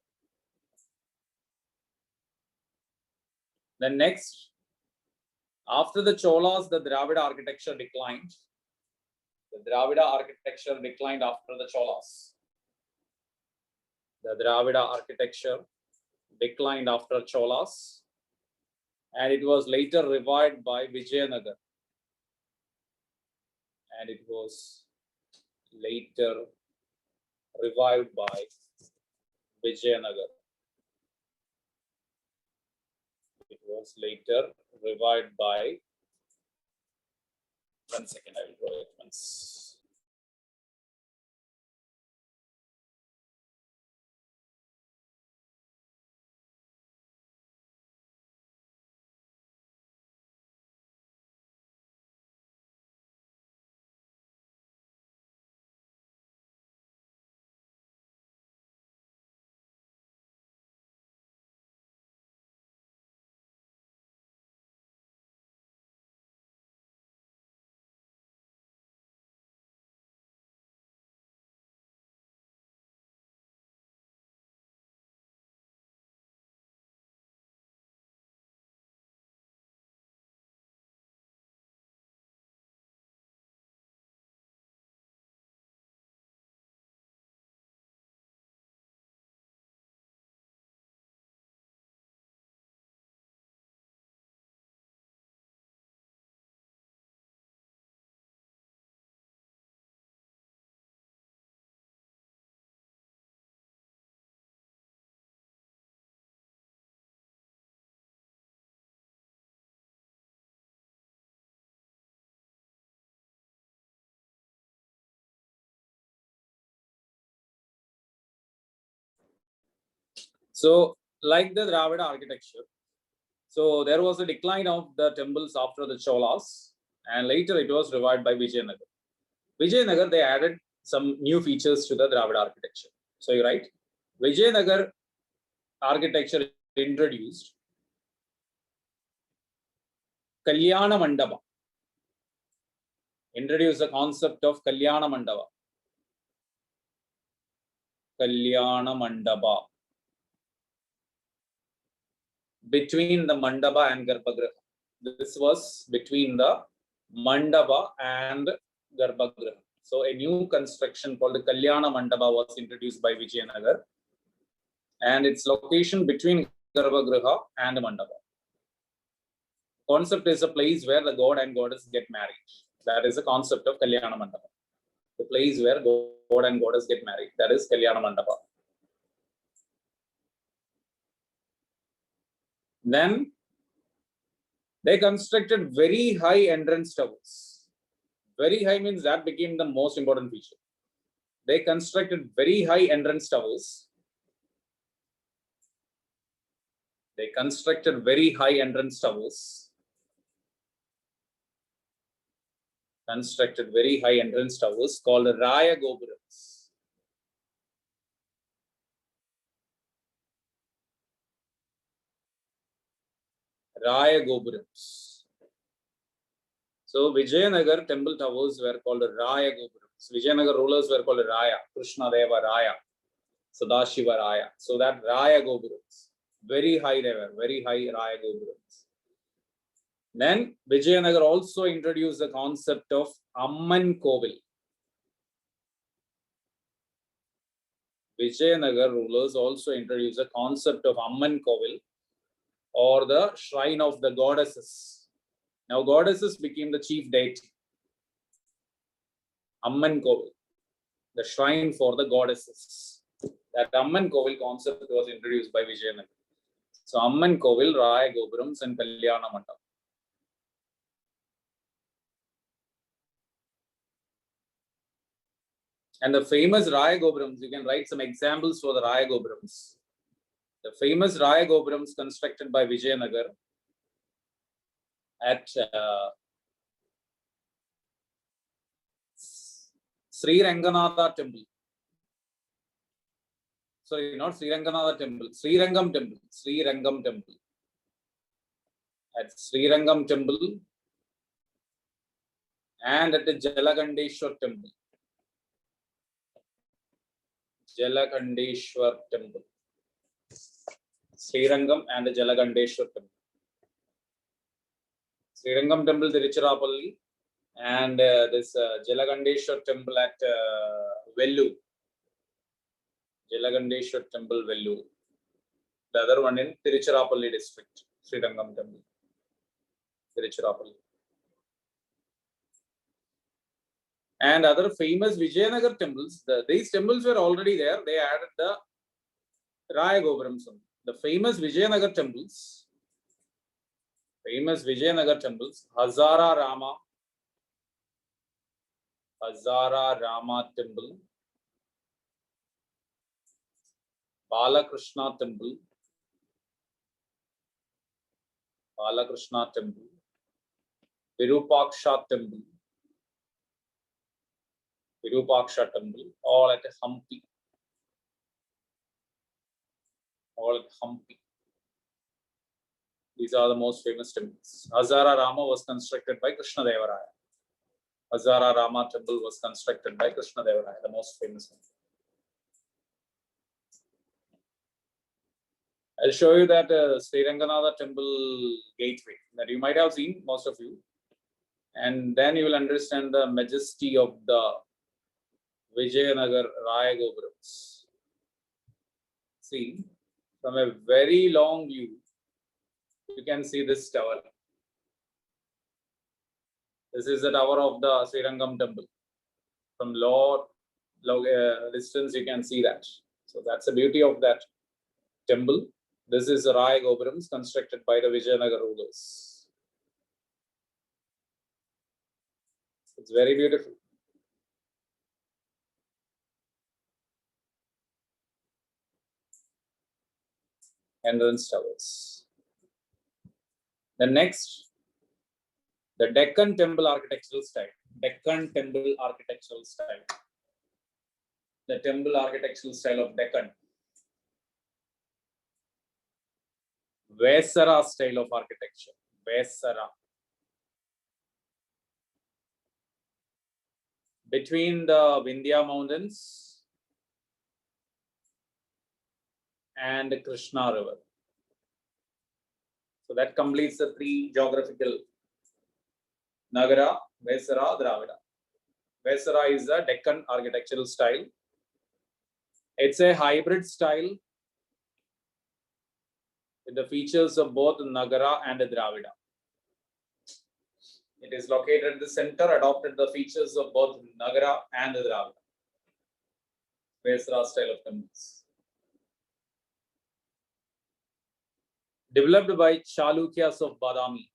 Then next, after the Cholas, the Dravida architecture declined. The Dravida architecture declined after the Cholas. The Dravida architecture declined after Cholas, and it was later revived by Vijayanagar. And it was later revived by Vijayanagar. It was later revived by, one second, I will draw it once. So, like the Dravida architecture, so there was a decline of the temples after the Cholas, and later it was revived by Vijayanagar. Vijayanagar, they added some new features to the Dravida architecture. So you write, Vijayanagar architecture introduced Kalyana Mandapa. Introduced the concept of Kalyana Mandapa. Kalyana Mandapa. Between the Mandapa and Garbhagriha. This was between the Mandapa and Garbhagriha. So a new construction called the Kalyana Mandapa was introduced by Vijayanagar, and its location between Garbhagriha and Mandapa. Concept is a place where the god and goddess get married. That is the concept of Kalyana Mandapa. The place where god and goddess get married. That is Kalyana Mandapa. Then they constructed very high entrance towers. Very high means that became the most important feature. They constructed very high entrance towers. They constructed very high entrance towers. Constructed very high entrance towers called Raya Gopurams. Raya Gopurams. So Vijayanagar temple towers were called Raya Gopurams. Vijayanagar rulers were called Raya, Krishna Deva Raya, Sadashiva Raya. So that Raya Gopurams, very high they were, very high Raya Gopurams. Then Vijayanagar also introduced the concept of Amman Kovil. Vijayanagar rulers also introduced the concept of Amman Kovil, or the shrine of the goddesses. Now goddesses became the chief deity. Amman Kovil, the shrine for the goddesses. That Amman Kovil concept was introduced by Vijayanagar. So Amman Kovil, Raya Gopurams, and Kalyana Mandapa. And the famous Raya Gopurams, you can write some examples for the Raya Gopurams. The famous Raya Gopurams constructed by Vijayanagar at Sri Ranganatha temple. Sorry, not Sri Ranganatha temple, Sri Rangam temple. Sri Rangam temple. At Sri Rangam temple, and at the Jalakandeshwar temple. Jalakandeshwar temple. Srirangam and the Jalakandeshwar temple. Srirangam temple, Tiruchirappalli, and this Jalakandeshwar temple at Vellur. Jalakandeshwar temple, Vellur. The other one in Tiruchirappalli district, Srirangam temple, Tiruchirappalli. And other famous Vijayanagar temples, these temples were already there. They added the Raya Gopuram. The famous Vijayanagar temples, Hazara Rama temple, Balakrishna temple, Virupaksha temple, all at Hampi. These are the most famous temples. Hazara Rama was constructed by Krishna Devaraya. Hazara Rama temple was constructed by Krishna Devaraya, the most famous one. I'll show you that Sri Ranganatha temple gateway that you might have seen, most of you. And then you will understand the majesty of the Vijayanagar Raya Gopurams. See, from a very long view, you can see this tower. This is the tower of the Srirangam temple. From low distance, you can see that. So that's the beauty of that temple. This is the Raya Gopurams constructed by the Vijayanagar rulers. It's very beautiful. Entrance towers. The next, the Deccan temple architectural style. Deccan temple architectural style. The temple architectural style of Deccan. Vesara style of architecture. Vesara. Between the Vindhya mountains and the Krishna river. So that completes the three geographical Nagara, Vesara, Dravida. Vesara is a Deccan architectural style. It's a hybrid style with the features of both Nagara and Dravida. It is located in the center, adopted the features of both Nagara and Dravida. Vesara style of temples. Developed by Chalukyas of Badami.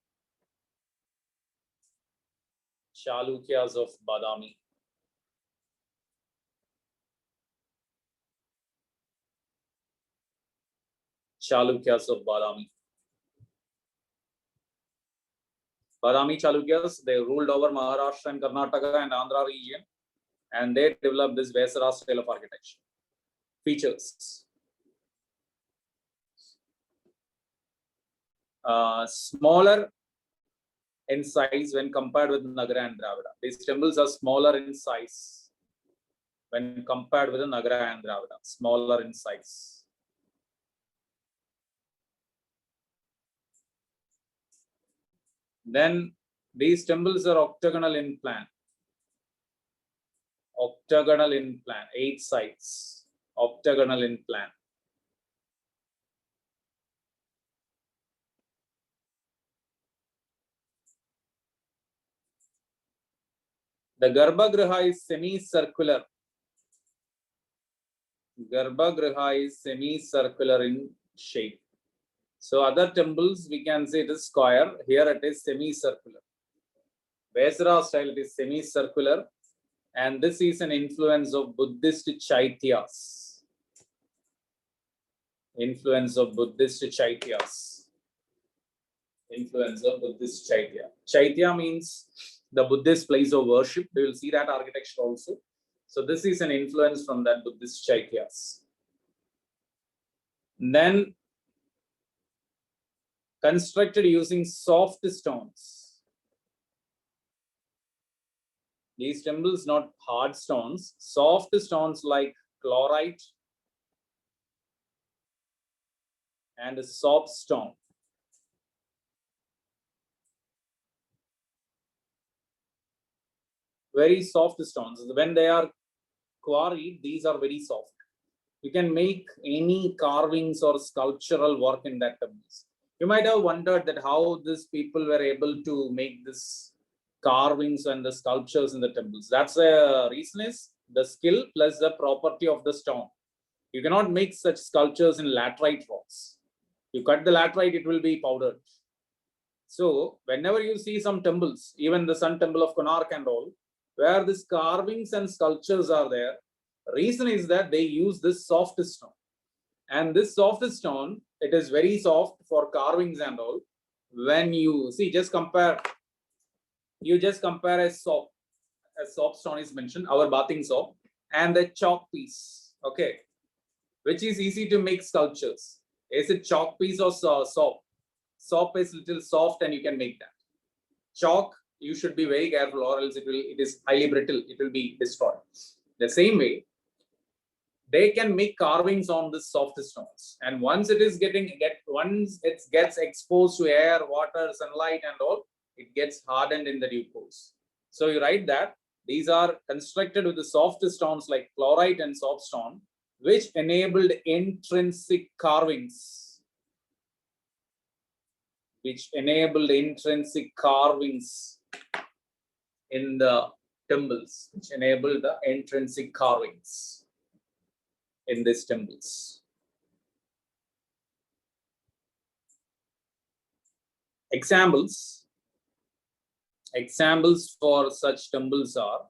Chalukyas of Badami. Chalukyas of Badami. Badami Chalukyas, they ruled over Maharashtra and Karnataka and Andhra region, and they developed this Vesara style of architecture. Features. Smaller in size when compared with Nagara and Dravida. These temples are smaller in size when compared with the Nagara and Dravida. Smaller in size. Then these temples are octagonal in plan. Octagonal in plan, 8 sides. Octagonal in plan. The Garbhagriha is semicircular. Garbhagriha is semicircular in shape. So other temples, we can say it is square. Here it is semicircular. Vesara style, it is semicircular. And this is an influence of Buddhist Chaityas. Influence of Buddhist Chaityas. Influence of Buddhist Chaitya. Chaitya means the Buddhist place of worship. We will see that architecture also. So this is an influence from that Buddhist Chaityas. Then constructed using soft stones. These temples, not hard stones, soft stones like chlorite and soap stone. Very soft stones. When they are quarried, these are very soft. You can make any carvings or sculptural work in that temples. You might have wondered that how these people were able to make this carvings and the sculptures in the temples. That's the reason is the skill plus the property of the stone. You cannot make such sculptures in laterite rocks. You cut the laterite, it will be powdered. So whenever you see some temples, even the Sun Temple of Konark and all, where these carvings and sculptures are there, reason is that they use this soft stone. And this soft stone, it is very soft for carvings and all. When you see, just compare, you just compare a soap stone is mentioned, our bathing soap, and the chalk piece, okay, which is easy to make sculptures. Is it chalk piece or soap? Soap is little soft and you can make that. Chalk, you should be very careful or else it is highly brittle, it will be destroyed. The same way, they can make carvings on the soft stones, and once it gets exposed to air, water, sunlight and all, it gets hardened in the due course. So you write that these are constructed with the soft stones like chlorite and soapstone, which enabled intrinsic carvings, in the temples, which enabled the intrinsic carvings in these temples. Examples for such temples are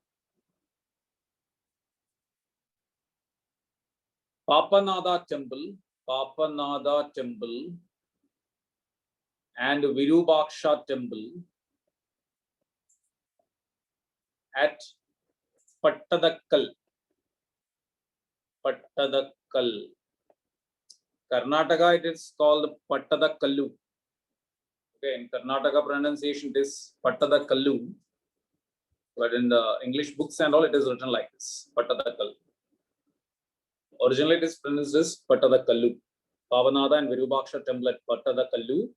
Papanada Temple and Virupaksha Temple at Pattadakkal. Karnataka, it is called Pattadakallu. Okay, in Karnataka pronunciation it is Pattadakallu, but in the English books and all it is written like this, Pattadakkal. Originally it is pronounced as Pattadakallu. Pavanada and Virupaksha Temple at Pattadakallu,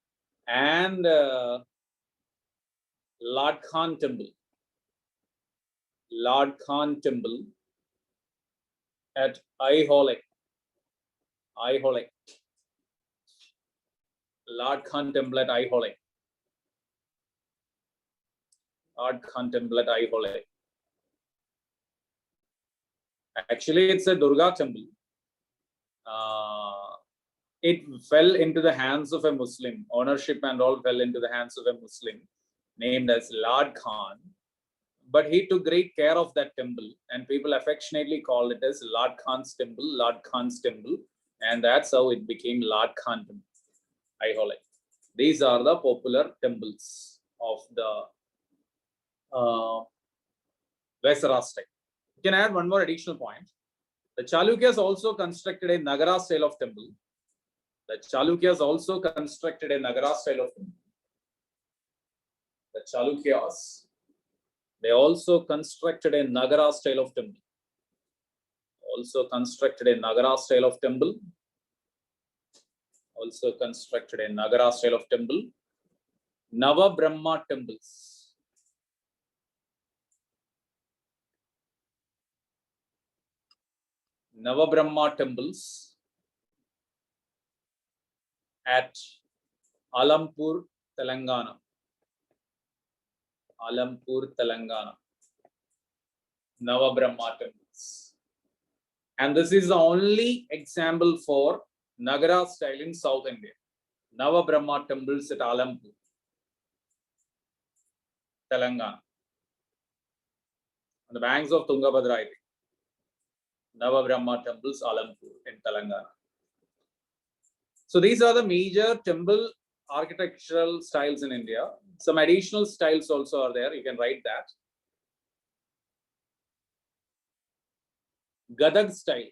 and Lord Khan Temple at Aihole. Lord Khan Temple at Aihole. Actually, it's a Durga temple. It fell into the hands of a Muslim. Ownership and all fell into the hands of a Muslim named as Lord Khan. But he took great care of that temple, and people affectionately called it as Lord Khan's temple, and that's how it became Lord Khan Temple, Aihole. These are the popular temples of the Vaisara style. You can add one more additional point. The Chalukyas also constructed a Nagara style of temple. The Chalukyas, they also constructed a Nagara style of temple. Nava Brahma temples. At Alampur, Telangana. Nava Brahma temples. And this is the only example for Nagara style in South India. Nava Brahma temples at Alampur, Telangana. On the banks of Tungabhadra, Nava Brahma temples, Alampur in Telangana. So these are the major temple architectural styles in India. Some additional styles also are there. You can write that. Gadag style.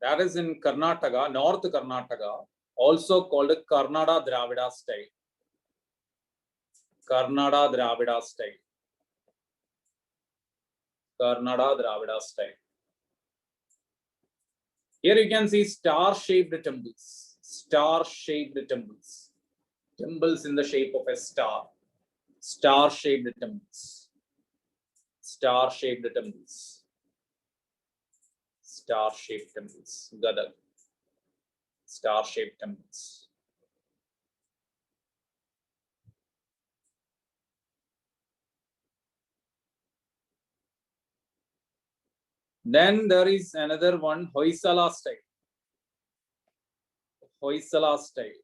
That is in Karnataka, North Karnataka, also called Karnada Dravida style. Karnada Dravida style. Karnada Dravida style. Here you can see star-shaped temples. Star-shaped temples. Temples in the shape of a star. Star-shaped temples. Star-shaped temples. Star-shaped temples. Gadag. Star-shaped temples. Then there is another one, Hoysala style. Hoysala style.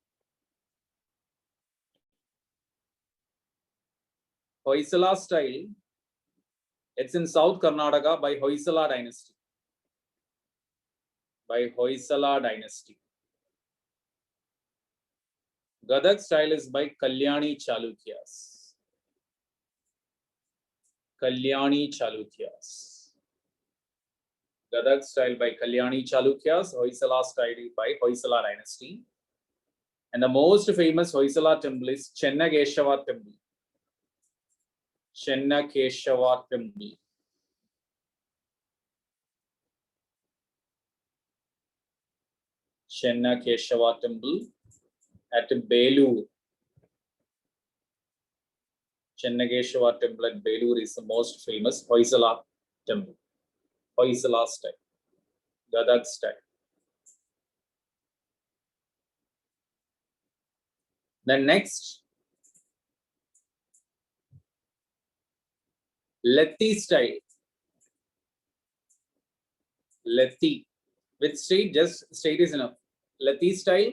Hoysala style, it's in South Karnataka by Hoysala dynasty. By Hoysala dynasty. Gadag style is by Kalyani Chalukyas. Kalyani Chalukyas. Gadag style by Kalyani Chalukyas. Hoysala style by Hoysala dynasty. And the most famous Hoysala temple is Chennakeshava temple. Chennakeshava temple. Chennakeshava temple at Belur. Chennakeshava temple at Belur is the most famous Hoysala temple. Hoysala style. Gadag style. Then next, Lethi style. Lethi. With state, just state is enough. Lethi style.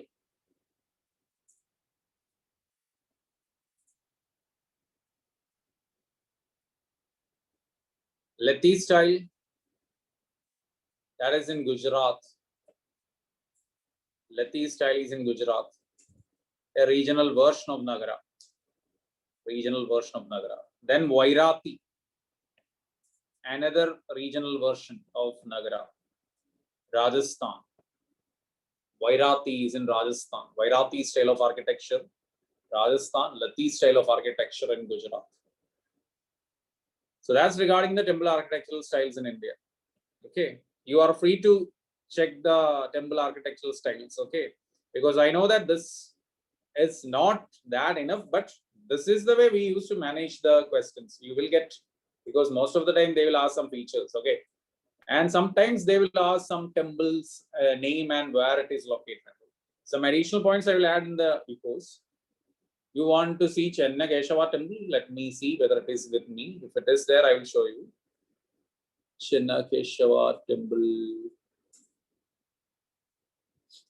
Lethi style. That is in Gujarat. Lethi style is in Gujarat. A regional version of Nagara. Regional version of Nagara. Then Vairati. Another regional version of Nagara. Rajasthan. Vairati is in Rajasthan. Vairati style of architecture. Rajasthan. Lethi style of architecture in Gujarat. So that's regarding the temple architectural styles in India. Okay. You are free to check the temple architectural styles. Okay. Because I know that this is not that enough, but this is the way we used to manage the questions. You will get, because most of the time they will ask some features. Okay. And sometimes they will ask some temples name and where it is located. Some additional points I will add in the course. You want to see Chennakeshava temple? Let me see whether it is with me. If it is there, I will show you. Chennakeshava temple.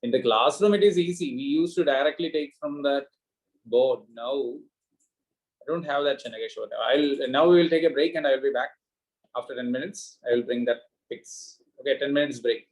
In the classroom, it is easy. We used to directly take from that board. Now, I don't have that Chennakeshava. Now we will take a break and I will be back after 10 minutes. I will bring that pics. Okay, 10 minutes break.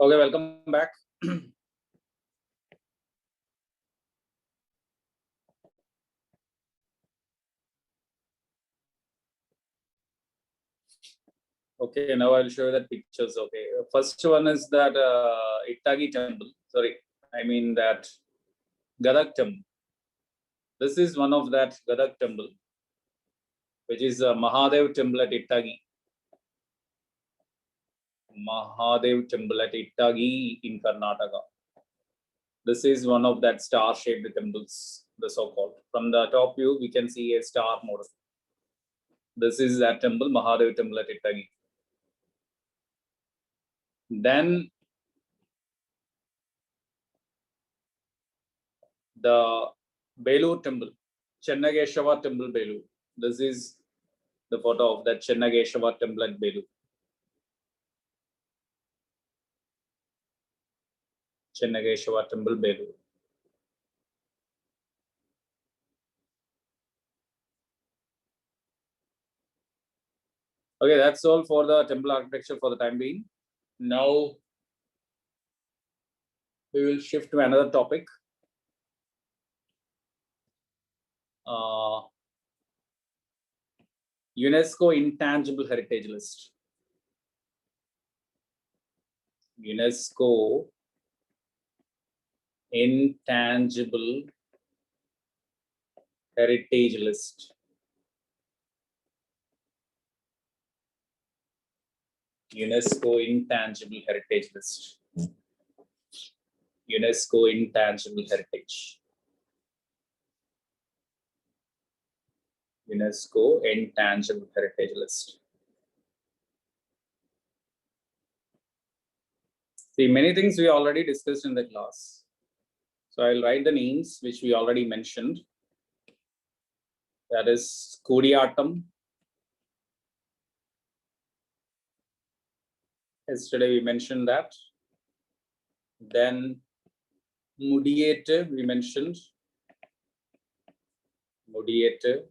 Okay, welcome back. Okay, now I'll show you the pictures. Okay, first one is that Ittagi temple. Sorry, I mean that Gadak temple. This is one of that Gadak temple, which is a Mahadev temple at Ittagi. Mahadev temple at Ittagi in Karnataka. This is one of that star-shaped temples, the so-called. From the top view, we can see a star model. This is that temple, Mahadev temple at Ittagi. Then the Belur temple, Chennageshwar temple, Belur. This is the photo of that Chennageshwar temple at Belur. Chennageshwar temple, Belur. Okay, that's all for the temple architecture for the time being. Now we will shift to another topic. UNESCO Intangible Heritage List. UNESCO Intangible Heritage List. UNESCO Intangible Heritage List. UNESCO Intangible Heritage. UNESCO Intangible Heritage List. See, many things we already discussed in the class. So I'll write the names which we already mentioned. That is Kodiyatam. Yesterday we mentioned that. Then Mudiyate we mentioned. Mudiyate.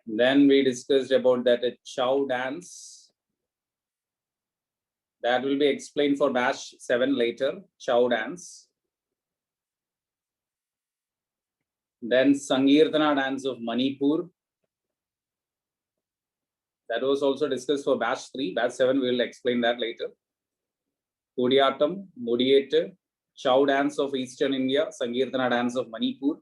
Then we discussed about that Chow dance. That will be explained for batch 7 later, Chow dance. Then Sankirtana dance of Manipur. That was also discussed for batch 3. Batch 7, we will explain that later. Kodiyatam, Mudiyate, Chow dance of Eastern India, Sankirtana dance of Manipur.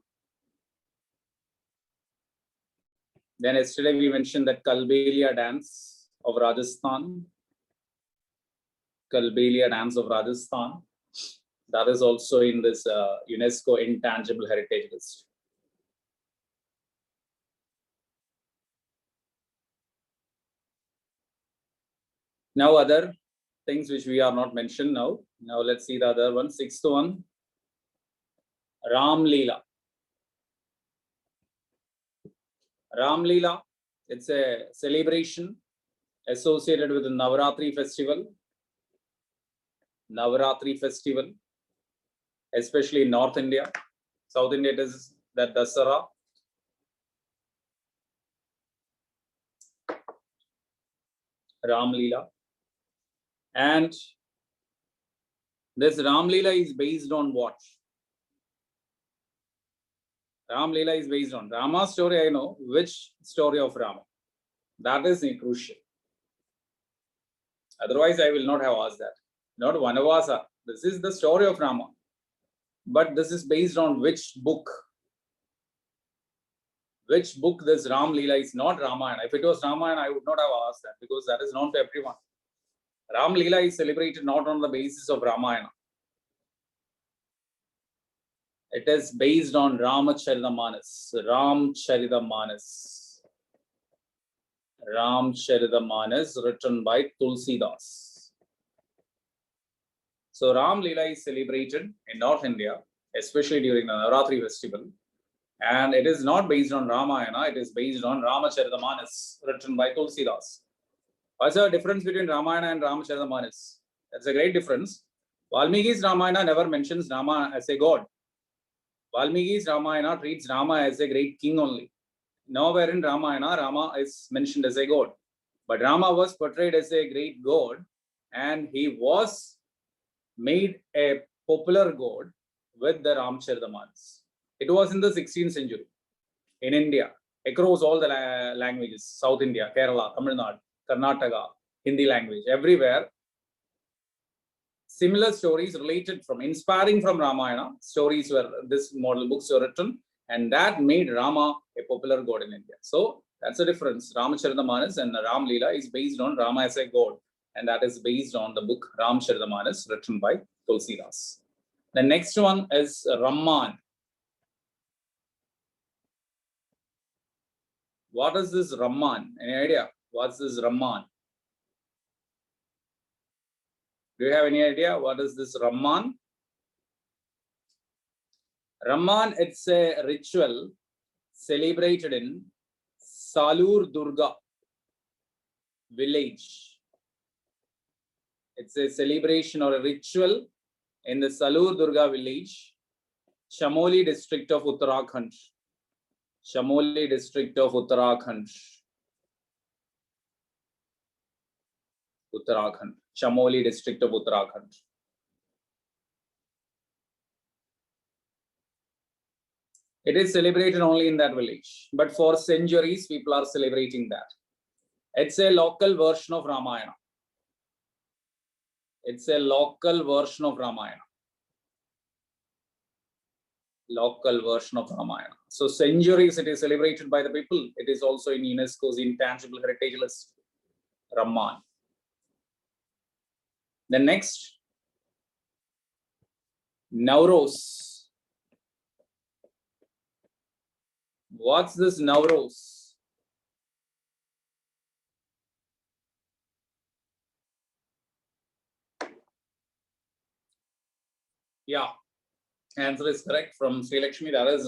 Then yesterday we mentioned that Kalbelia dance of Rajasthan. Kalbelia dance of Rajasthan. That is also in this UNESCO Intangible Heritage List. Now other things which we are not mentioned now. Now let's see the other one. Sixth one, Ram Leela. Ram Leela, it's a celebration associated with the Navaratri festival. Navaratri festival, especially in North India. South India, it is that Dasara. Ram Leela. And this Ram Leela is based on what? Ram Leela is based on Rama's story. I know which story of Rama. That is crucial. Otherwise, I will not have asked that. Not Vanavasa. This is the story of Rama. But this is based on which book? Which book this Ram Leela is not Ramayana. If it was Ramayana, I would not have asked that because that is known to everyone. Ram Leela is celebrated not on the basis of Ramayana. It is based on Ramacharithamanas. Ramacharithamanas. Ramacharithamanas written by Tulsidas. So Ram Leela is celebrated in North India, especially during the Navaratri festival. And it is not based on Ramayana, it is based on Ramacharithamanas written by Tulsidas. What's the difference between Ramayana and Ramacharithamanas? That's a great difference. Valmiki's Ramayana never mentions Rama as a god. Valmiki's Ramayana treats Rama as a great king only. Nowhere in Ramayana, Rama is mentioned as a god. But Rama was portrayed as a great god and he was made a popular god with the Ramcharitamanas. It was in the 16th century in India, across all the languages, South India, Kerala, Tamil Nadu, Karnataka, Hindi language, everywhere. Similar stories related from, inspiring from Ramayana, stories were, this model books were written, and that made Rama a popular god in India. So that's the difference. Ramcharitamanas and Ram Leela is based on Rama as a god, and that is based on the book Ramcharitamanas written by Tulsidas. The next one is Ramman. What is this Ramman? Any idea? What's this Ramman? Do you have any idea what is this Ramman? Ramman, it's a ritual celebrated in Salur Durga village. It's a celebration or a ritual in the Salur Durga village, Chamoli district of Uttarakhand. Chamoli district of Uttarakhand. Uttarakhand. Chamoli district of Uttarakhand. It is celebrated only in that village, but for centuries people are celebrating that. It's a local version of Ramayana. It's a local version of Ramayana. Local version of Ramayana. So centuries it is celebrated by the people. It is also in UNESCO's intangible heritage list. Ramman. The next, Nowruz. What's this Nowruz? Yeah, answer is correct from Sri Lakshmi. That is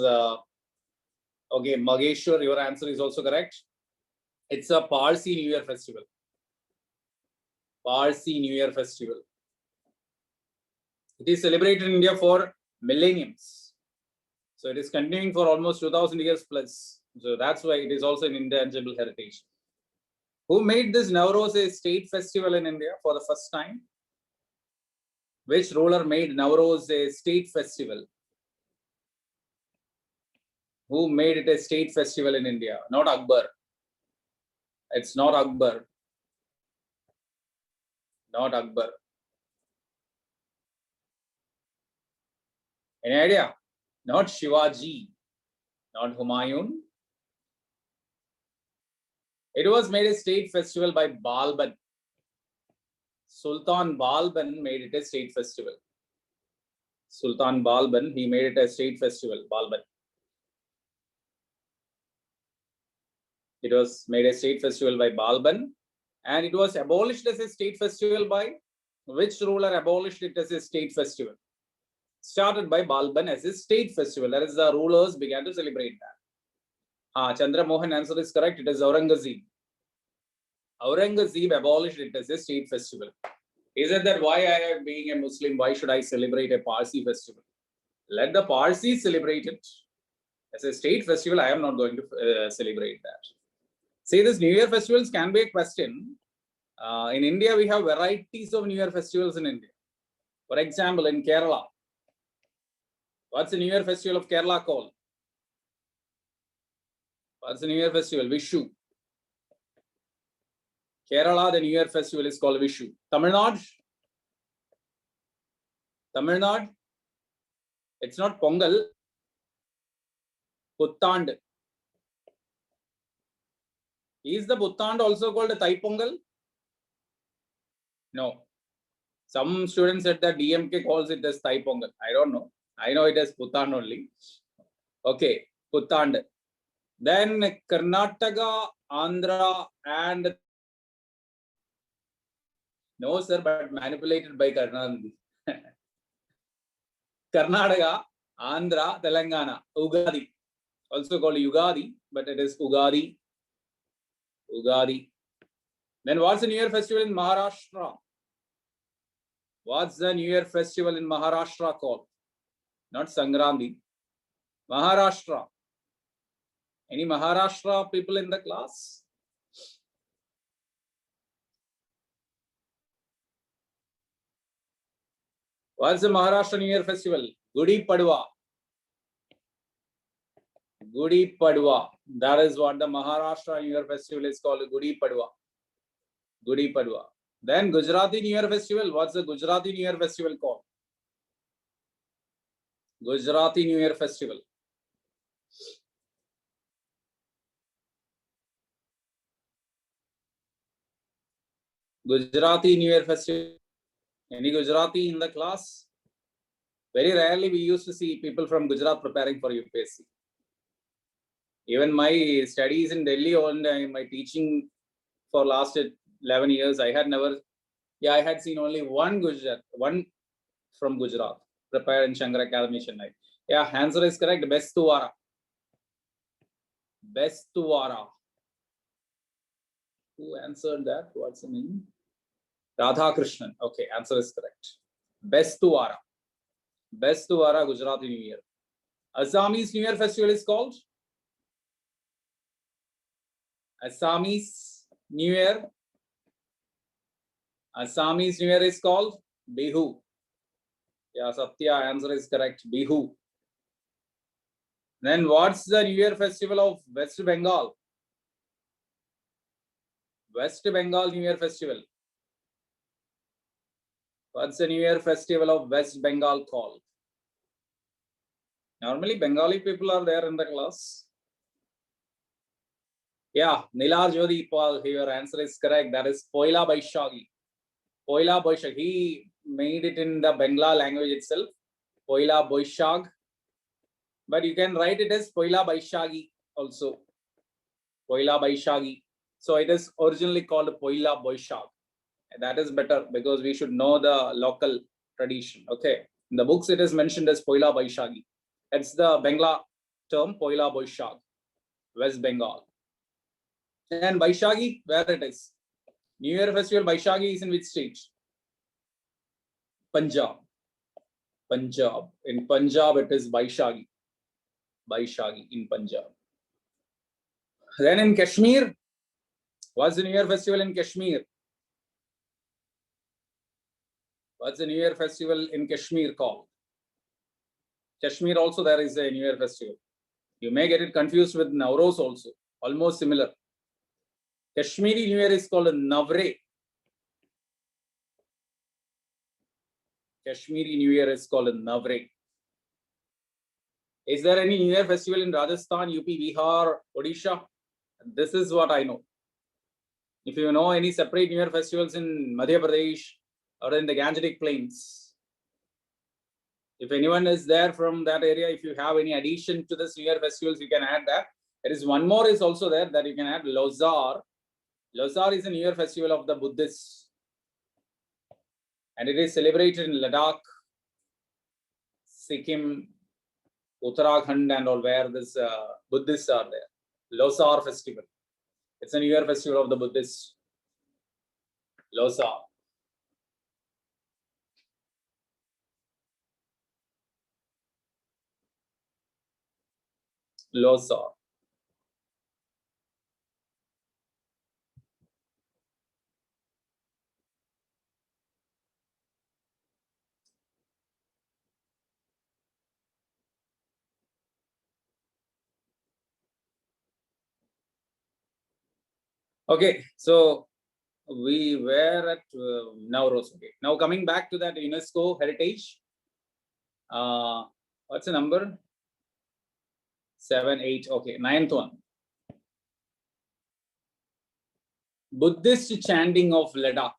okay. Mageshwar, your answer is also correct. It's a Parsi New Year festival. Parsi New Year festival. It is celebrated in India for millenniums. So it is continuing for almost 2000 years plus. So that's why it is also an intangible heritage. Who made this Nowruz a state festival in India for the first time? Which ruler made Nowruz a state festival? Who made it a state festival in India? Not Akbar. It's not Akbar. Not Akbar. Any idea? Not Shivaji. Not Humayun. It was made a state festival by Balban. Sultan Balban made it a state festival. Sultan Balban, he made it a state festival, Balban. It was made a state festival by Balban, and it was abolished as a state festival by which ruler abolished it as a state festival? Started by Balban as a state festival. That is, the rulers began to celebrate that. Chandra Mohan answer is correct. It is Aurangzeb. Aurangzeb abolished it as a state festival. Is it that why I am being a Muslim, why should I celebrate a Parsi festival? Let the Parsis celebrate it. As a state festival, I am not going to celebrate that. See, this New Year festivals can be a question. In India, we have varieties of New Year festivals in India. For example, in Kerala, what's the New Year festival of Kerala called? What's the New Year festival? Vishu. Kerala, the New Year festival is called Vishu. Tamil Nadu? Tamil Nadu? It's not Pongal. Puttand. Is the Puttand also called a Thai Pongal? No. Some students said that DMK calls it as Thai Pongal. I don't know. I know it as Puttand only. Okay, Puttand. Then Karnataka, Andhra, and no, sir, but manipulated by Karnataka. Karnataka, Andhra, Telangana, Ugadi. Also called Yugadi, but it is Ugadi. Ugadi. Then what's the New Year festival in Maharashtra? What's the New Year festival in Maharashtra called? Not Sangramdi. Maharashtra. Any Maharashtra people in the class? What's the Maharashtra New Year festival? Gudi Padwa. Gudi Padwa. That is what the Maharashtra New Year festival is called. Gudi Padwa. Gudi Padwa. Then Gujarati New Year festival. What's the Gujarati New Year festival called? Gujarati New Year festival. Gujarati New Year festival. Any Gujarati in the class? Very rarely we used to see people from Gujarat preparing for UPSC. Even my studies in Delhi and my teaching for last 11 years, I had seen only one from Gujarat prepared in Shankar Academy, Chennai. Yeah, answer is correct. Bestuwara. Bestuwara. Who answered that? What's the name? Radha Krishnan. Okay, answer is correct. Bestuwara. Bestuwara Gujarati New Year. Assamese New Year festival is called? Assamese New Year. Assamese New Year is called Bihu. Yeah, Satya, answer is correct. Bihu. Then what's the New Year festival of West Bengal? West Bengal New Year festival. What's the New Year festival of West Bengal called? Normally Bengali people are there in the class. Yeah, Nilar Jodi Paul, your answer is correct. That is Poila Baishagi. Poila Baishag. He made it in the Bangla language itself. Poila Baishag. But you can write it as Poila Baishagi also. Poila Baishagi. So it is originally called Poila Baishag. That is better because we should know the local tradition. Okay. In the books, it is mentioned as Poila Baishagi. It's the Bangla term, Poila Baishag, West Bengal. And Baishagi, where it is? New Year festival, Baishagi is in which state? Punjab. Punjab. In Punjab, it is Baishagi. Baishagi in Punjab. Then in Kashmir, what's the New Year festival in Kashmir? What's the New Year festival in Kashmir called? Kashmir also there is a New Year festival. You may get it confused with Nowruz also, almost similar. Kashmiri New Year is called Navre. Kashmiri New Year is called Navre. Is there any New Year festival in Rajasthan, UP, Bihar, Odisha? This is what I know. If you know any separate New Year festivals in Madhya Pradesh or in the Gangetic Plains, if anyone is there from that area, if you have any addition to this New Year festivals, you can add that. There is one more is also there that you can add, Lozar. Lozar is a New Year festival of the Buddhists. And it is celebrated in Ladakh, Sikkim, Uttarakhand and all where this Buddhists are there. Losar festival. It's a New Year festival of the Buddhists. Losar. Losar. Okay, so we were at Nowruz. Okay, now coming back to that UNESCO heritage. What's the number? 7, 8. Okay, 9th one. Buddhist chanting of Ladakh.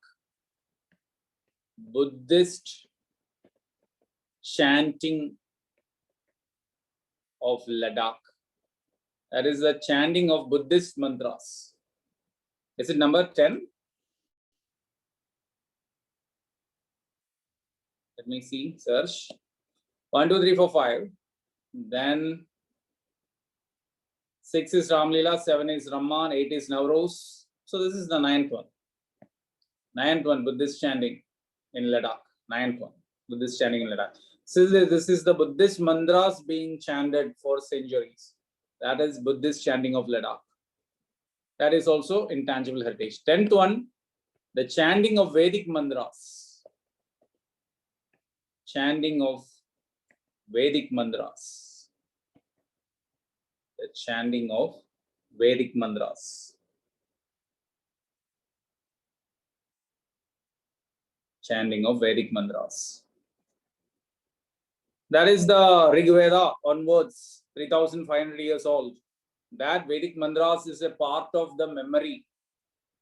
Buddhist chanting of Ladakh. That is the chanting of Buddhist mantras. Is it number 10? Let me see, search. 1, 2, 3, 4, 5. Then 6 is Ramlila, 7 is Ramman, 8 is Nowruz. So this is the 9th one. 9th one, Buddhist chanting in Ladakh. 9th one, Buddhist chanting in Ladakh. So this is the Buddhist mantras being chanted for centuries. That is Buddhist chanting of Ladakh. That is also intangible heritage. 10th one, the chanting of Vedic mantras. chanting of Vedic mantras. The chanting of Vedic mantras. Chanting of Vedic mantras. That is the Rig Veda onwards, 3,500 years old. That Vedic mantras is a part of the memory.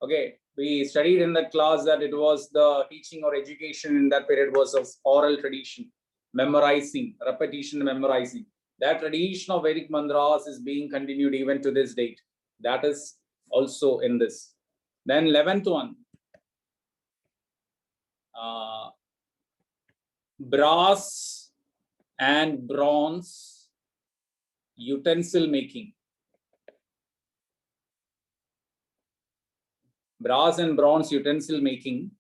Okay, we studied in that class that it was the teaching or education in that period was of oral tradition, memorizing, repetition, memorizing. That tradition of Vedic mantras is being continued even to this date. That is also in this. Then 11th one, brass and bronze utensil making. Brass and bronze utensil making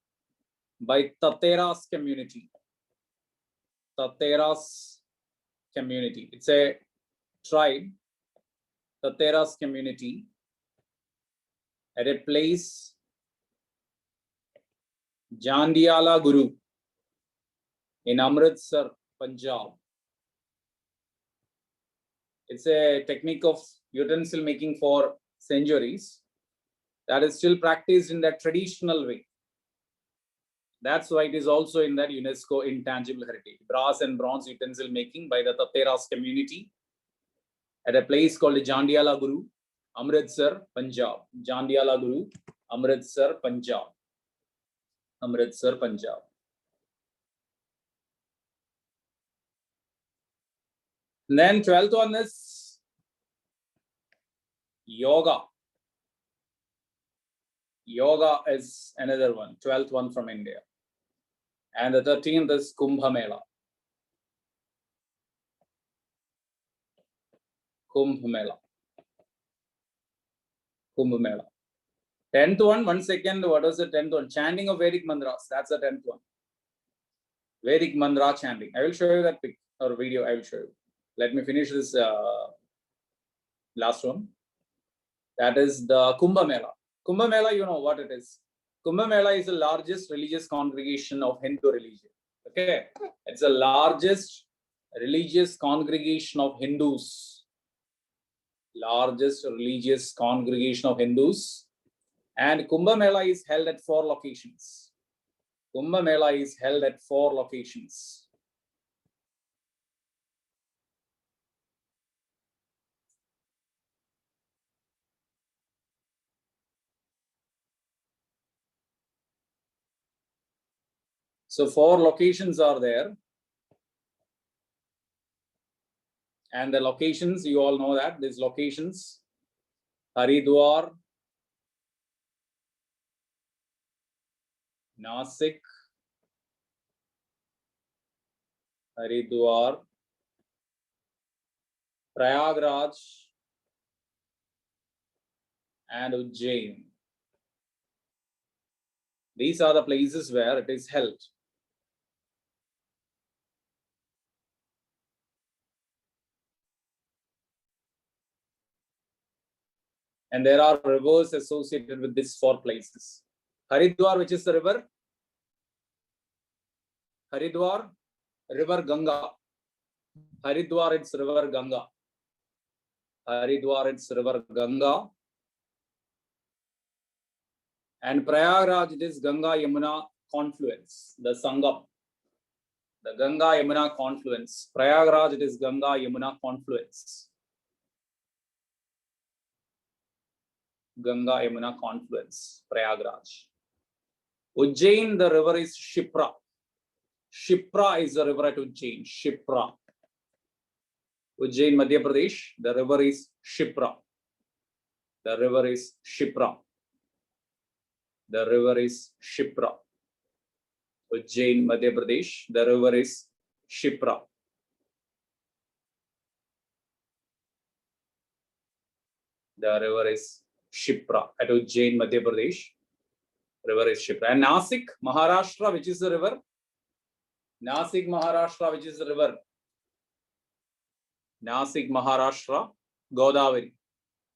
by Tateras community. Tateras community. It's a tribe, Tateras community, at a place, Jandiala Guru, in Amritsar, Punjab. It's a technique of utensil making for centuries that is still practiced in that traditional way. That's why it is also in that UNESCO intangible heritage. Brass and bronze utensil making by the Tateras community at a place called Jandiala Guru, Amritsar, Punjab. Jandiala Guru, Amritsar, Punjab. Amritsar, Punjab. And then 12th one is yoga. Yoga is another one, 12th one from India. And the 13th is Kumbh Mela. Kumbh Mela. Kumbh Mela. 10th one, 1 second, what was the 10th one? Chanting of Vedic mantras. That's the 10th one. Vedic mantra chanting. I will show you that pic or video. I will show you. Let me finish this last one. That is the Kumbh Mela. Kumbh Mela, you know what it is. Kumbh Mela is the largest religious congregation of Hindu religion. Okay, it's the largest religious congregation of Hindus. Largest religious congregation of Hindus. And Kumbh Mela is held at 4 locations. Kumbh Mela is held at 4 locations. So 4 locations are there. And the locations, you all know that, these locations, Haridwar, Nasik, Haridwar, Prayagraj, and Ujjain. These are the places where it is held. And there are rivers associated with these 4 places. Haridwar, which is the river? Haridwar, river Ganga. Haridwar, it's river Ganga. Haridwar, it's river Ganga. And Prayagraj, it is Ganga Yamuna confluence, the Sangam. The Ganga Yamuna confluence. Prayagraj, it is Ganga Yamuna confluence. Ganga Yamuna confluence, Prayagraj. Ujjain, the river is Shipra. Shipra is the river at Ujjain. Shipra. Ujjain, Madhya Pradesh, the river is Shipra. The river is Shipra. The river is Shipra. Ujjain, Madhya Pradesh, the river is Shipra. The river is Shipra. At Ujjain, Madhya Pradesh, river is Shipra. And Nasik, Maharashtra, which is the river? Nasik, Maharashtra, which is the river? Nasik, Maharashtra, Godavari.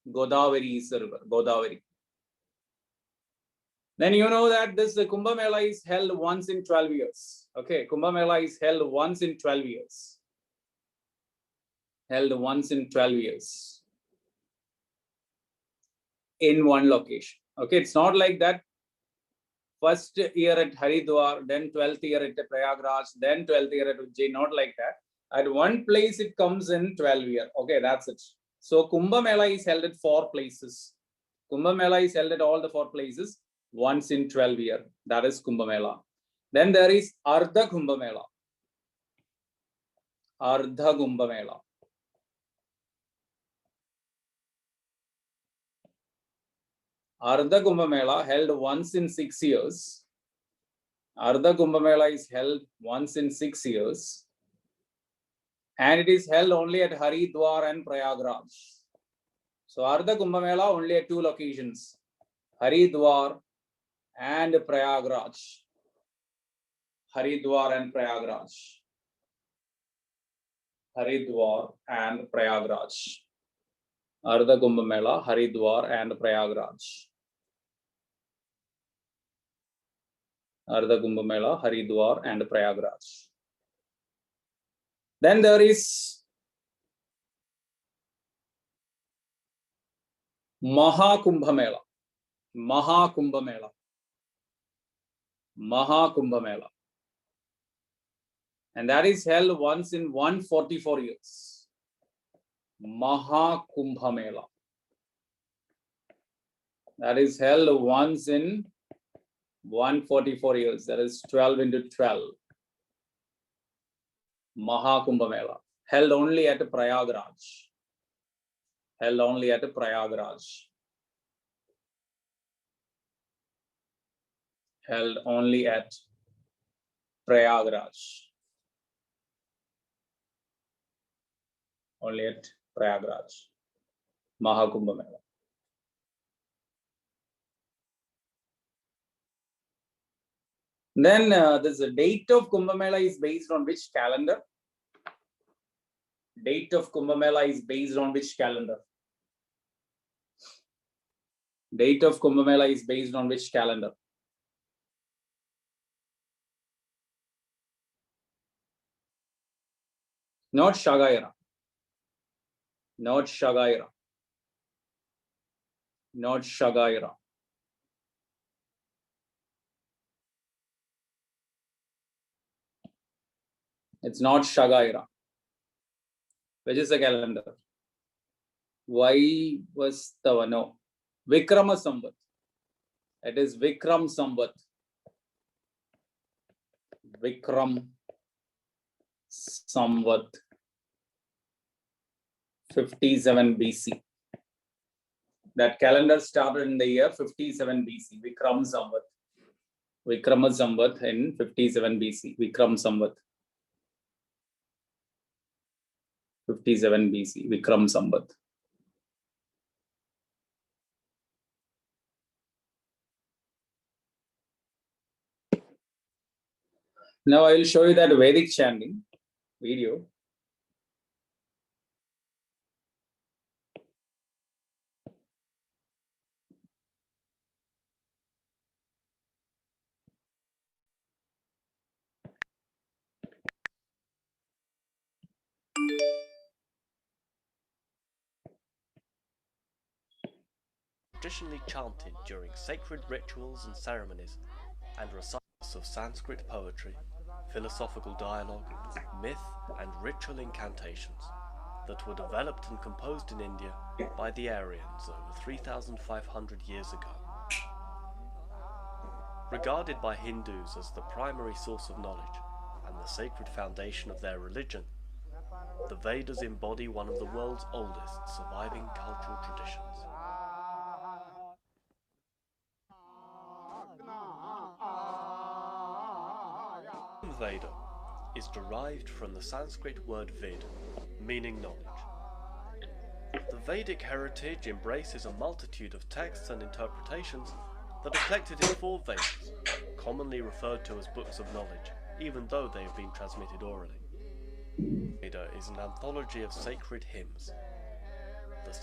Godavari is the river. Godavari. Then you know that this Kumbh Mela is held once in 12 years. Okay, Kumbh Mela is held once in 12 years. Held once in 12 years. In one location. Okay, it's not like that. First year at Haridwar, then 12th year at Prayagraj, then 12th year at Ujjain, not like that. At one place it comes in 12 year. Okay, that's it. So Kumbh Mela is held at 4 places. Kumbh Mela is held at all the 4 places once in 12 year. That is Kumbh Mela. Then there is Ardha Kumbh Mela. Ardha Kumbh Mela. Ardha Kumbh Mela held once in 6 years. Ardha Kumbh Mela is held once in 6 years. And it is held only at Haridwar and Prayagraj. So Ardha Kumbh Mela only at 2 locations, Haridwar and Prayagraj. Haridwar and Prayagraj. Haridwar and Prayagraj. Ardha Kumbh Mela, Haridwar and Prayagraj. Ardha Kumbh Mela, Haridwar and Prayagraj. Then there is Mahakumbh Mela. Mahakumbh Mela. Mahakumbh Mela. And that is held once in 144 years. Mahakumbh Mela. That is held once in 144 years. That is 12 into 12. Mahakumbh Mela. Held only at Prayagraj. Held only at Prayagraj. Held only at Prayagraj. Only at Prayagraj. Mahakumbh Mela. Then this date of Kumbh Mela is based on which calendar? Date of Kumbh Mela is based on which calendar? Date of Kumbh Mela is based on which calendar? Not Shagaira. Not Shagaira. Not Shagaira. It's not Shagaira. Which is the calendar? Why was the one? No. Vikrama Samvat. It is Vikram Samvat. Vikram Samvat 57 BC. That calendar started in the year 57 BC. Vikram Samvat. Vikrama Samvat in 57 BC. Vikram Samvat. 57 BC. Vikram Samvat. Now I will show you that Vedic chanting video. Traditionally chanted during sacred rituals and ceremonies, and recitals of Sanskrit poetry, philosophical dialogue, myth, and ritual incantations that were developed and composed in India by the Aryans over 3,500 years ago. Regarded by Hindus as the primary source of knowledge and the sacred foundation of their religion, the Vedas embody one of the world's oldest surviving cultural traditions. Veda is derived from the Sanskrit word vid, meaning knowledge. The Vedic heritage embraces a multitude of texts and interpretations that are collected in 4 Vedas, commonly referred to as books of knowledge, even though they have been transmitted orally. Veda is an anthology of sacred hymns. The